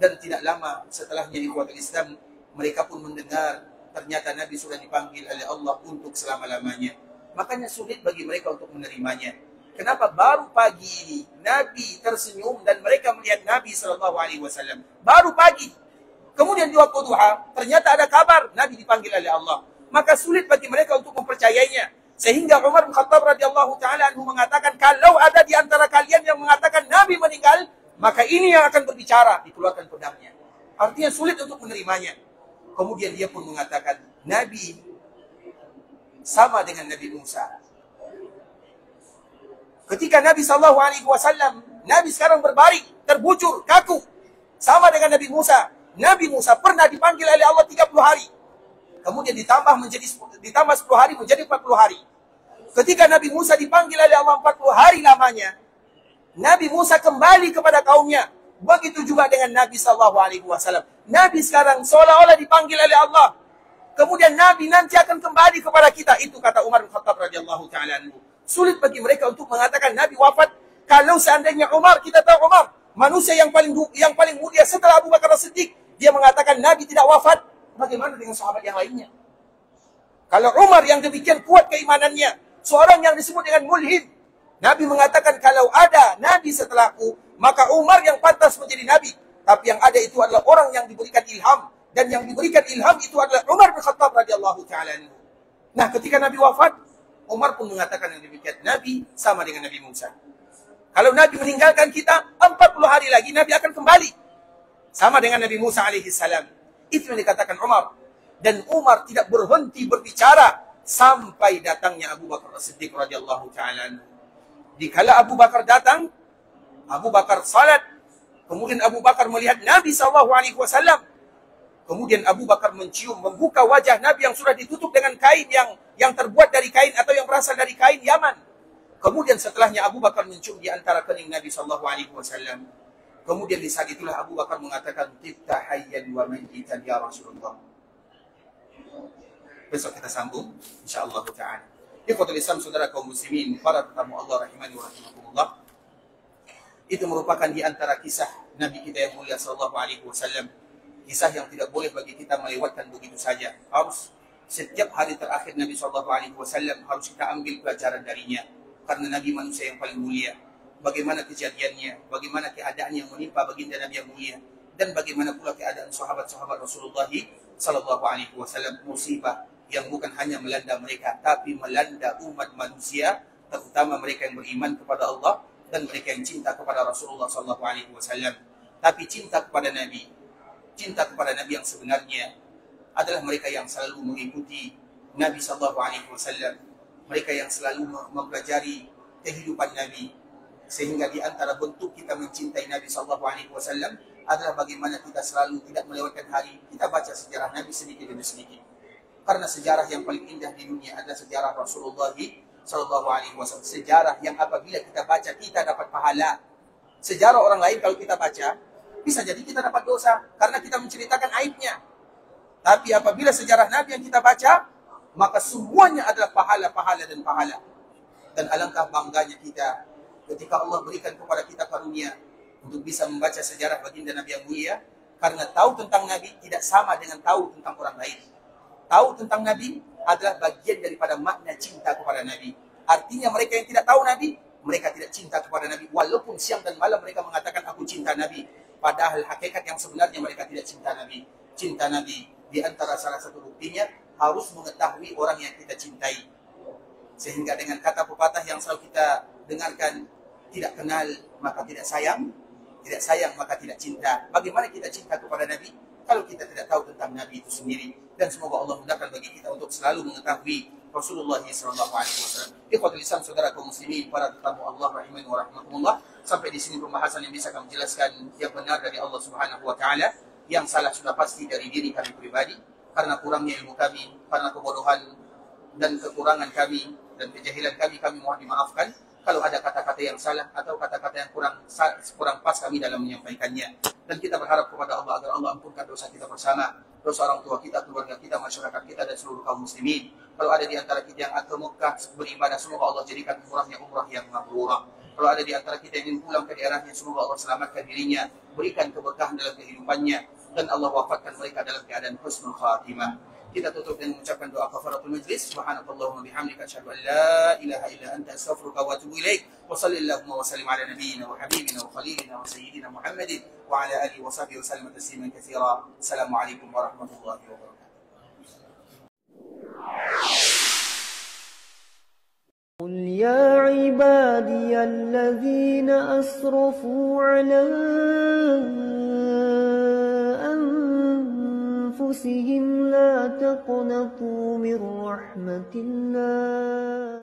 dan tidak lama setelahnya, ikhwatul Islam, mereka pun mendengar ternyata Nabi sudah dipanggil oleh Allah untuk selama-lamanya. Makanya sulit bagi mereka untuk menerimanya. Kenapa baru pagi ini Nabi tersenyum dan mereka melihat Nabi SAW? Baru pagi. Kemudian di waktu duha, ternyata ada kabar Nabi dipanggil oleh Allah. Maka sulit bagi mereka untuk mempercayainya. Sehingga Umar bin Khattab radhiyallahu ta'ala anhu mengatakan, kalau ada di antara kalian yang mengatakan Nabi meninggal, maka ini yang akan berbicara, dikeluarkan pedangnya. Artinya sulit untuk menerimanya. Kemudian dia pun mengatakan, Nabi sama dengan Nabi Musa. Ketika Nabi SAW, Nabi sekarang berbaring, terbujur, kaku. Sama dengan Nabi Musa. Nabi Musa pernah dipanggil oleh Allah 30 hari. Kemudian ditambah 10 hari menjadi 40 hari. Ketika Nabi Musa dipanggil oleh Allah 40 hari lamanya, Nabi Musa kembali kepada kaumnya. Begitu juga dengan Nabi SAW. Nabi sekarang seolah-olah dipanggil oleh Allah. Kemudian Nabi nanti akan kembali kepada kita. Itu kata Umar bin Khattab radhiyallahu ta'ala anhu. Sulit bagi mereka untuk mengatakan Nabi wafat. Kalau seandainya Umar, kita tahu Umar, manusia yang paling mulia setelah Abu Bakar As-Siddiq, dia mengatakan Nabi tidak wafat. Bagaimana dengan sahabat yang lainnya? Kalau Umar yang demikian kuat keimanannya, seorang yang disebut dengan mulhid, Nabi mengatakan kalau ada Nabi setelahku, maka Umar yang pantas menjadi Nabi. Tapi yang ada itu adalah orang yang diberikan ilham, dan yang diberikan ilham itu adalah Umar bin Khattab radhiyallahu ta'ala anhu. Nah, ketika Nabi wafat, Umar pun mengatakan yang demikian. Nabi sama dengan Nabi Musa. Kalau Nabi meninggalkan kita, 40 hari lagi Nabi akan kembali. Sama dengan Nabi Musa alaihissalam. Itu yang dikatakan Umar. Dan Umar tidak berhenti berbicara sampai datangnya Abu Bakar As-Siddiq radhiyallahu ta'ala. Dikala Abu Bakar datang, Abu Bakar salat. Kemudian Abu Bakar melihat Nabi SAW. Kemudian Abu Bakar mencium, membuka wajah Nabi yang sudah ditutup dengan kain yang terbuat dari kain atau yang berasal dari kain Yaman. Kemudian setelahnya Abu Bakar mencium di antara kening Nabi SAW. Kemudian di saat itulah Abu Bakar mengatakan, tibta hayyan wa mayyitan ya Rasulullah. Besok kita sambung insyaallah taala. Ikhwatul Islam, saudara kaum muslimin, para tetamu Allah rahimani wa rahimakumullah. Itu merupakan di antara kisah Nabi kita yang mulia sallallahu alaihi wasallam. Kisah yang tidak boleh bagi kita melewatkan begitu saja. Harus setiap hari terakhir Nabi sallallahu alaihi wasallam harus kita ambil pelajaran darinya. Karena Nabi manusia yang paling mulia. Bagaimana kejadiannya, bagaimana keadaan yang menimpa baginda Nabi yang mulia, dan bagaimana pula keadaan sahabat-sahabat Rasulullah sallallahu alaihi wasallam. Musibah yang bukan hanya melanda mereka, tapi melanda umat manusia, terutama mereka yang beriman kepada Allah dan mereka yang cinta kepada Rasulullah sallallahu alaihi wasallam. Tapi cinta kepada Nabi yang sebenarnya adalah mereka yang selalu mengikuti Nabi sallallahu alaihi wasallam, mereka yang selalu mempelajari kehidupan Nabi. Sehingga di antara bentuk kita mencintai Nabi sallallahu alaihi wasallam adalah bagaimana kita selalu tidak melewatkan hari kita baca sejarah Nabi sedikit demi sedikit. Karena sejarah yang paling indah di dunia adalah sejarah Rasulullah sallallahu alaihi wasallam. Sejarah yang apabila kita baca kita dapat pahala. Sejarah orang lain kalau kita baca bisa jadi kita dapat dosa karena kita menceritakan aibnya. Tapi apabila sejarah Nabi yang kita baca, maka semuanya adalah pahala-pahala dan pahala. Dan alangkah bangganya kita ketika Allah berikan kepada kita karunia untuk bisa membaca sejarah baginda Nabi yang mulia, karena tahu tentang Nabi tidak sama dengan tahu tentang orang lain. Tahu tentang Nabi adalah bagian daripada makna cinta kepada Nabi. Artinya mereka yang tidak tahu Nabi, mereka tidak cinta kepada Nabi. Walaupun siang dan malam mereka mengatakan aku cinta Nabi. Padahal hakikat yang sebenarnya mereka tidak cinta Nabi. Cinta Nabi di antara salah satu buktinya harus mengetahui orang yang kita cintai. Sehingga dengan kata pepatah yang selalu kita dengarkan, tidak kenal maka tidak sayang maka tidak cinta. Bagaimana kita cinta kepada Nabi kalau kita tidak tahu tentang Nabi itu sendiri? Dan semoga Allah mudahkan bagi kita untuk selalu mengetahui Rasulullah sallallahu alaihi wasallam. Ikhwatul Islam, saudara kaum muslimin, para tetamu Allah rahimani wa rahimakumullah. Sampai di sini pembahasan yang bisa kami jelaskan yang benar dari Allah Subhanahu wa taala, yang salah sudah pasti dari diri kami pribadi karena kurangnya ilmu kami, karena kebodohan dan kekurangan kami dan kejahilan kami mohon dimaafkan. Kalau ada kata-kata yang salah atau kata-kata yang kurang pas kami dalam menyampaikannya. Dan kita berharap kepada Allah agar Allah ampunkan dosa kita bersama, dosa orang tua kita, keluarga kita, masyarakat kita, dan seluruh kaum muslimin. Kalau ada di antara kita yang akan Mekah beribadah, semoga Allah jadikan umrahnya umrah yang mabrurah. Kalau ada di antara kita yang ingin pulang ke daerahnya, semoga Allah selamatkan dirinya, berikan keberkahan dalam kehidupannya, dan Allah wafatkan mereka dalam keadaan husnul khatimah. Kita tutup dengan mengucapkan doa kafaratul majlis. Subhanakallahumma bihamdika asyhadu an la ilaha illa anta astaghfiruka wa atubu ilaik. Wa sallallahu wa sallim ala nabiyyina wa habibina wa khalilina wa sayyidina Muhammadin wa ala alihi wa sahbihi wa sallam tasliman katsira. Assalamualaikum warahmatullahi wabarakatuh. قل يا عبادي الذين أسرفوا على أنفسهم لا تقنطوا من رحمة الله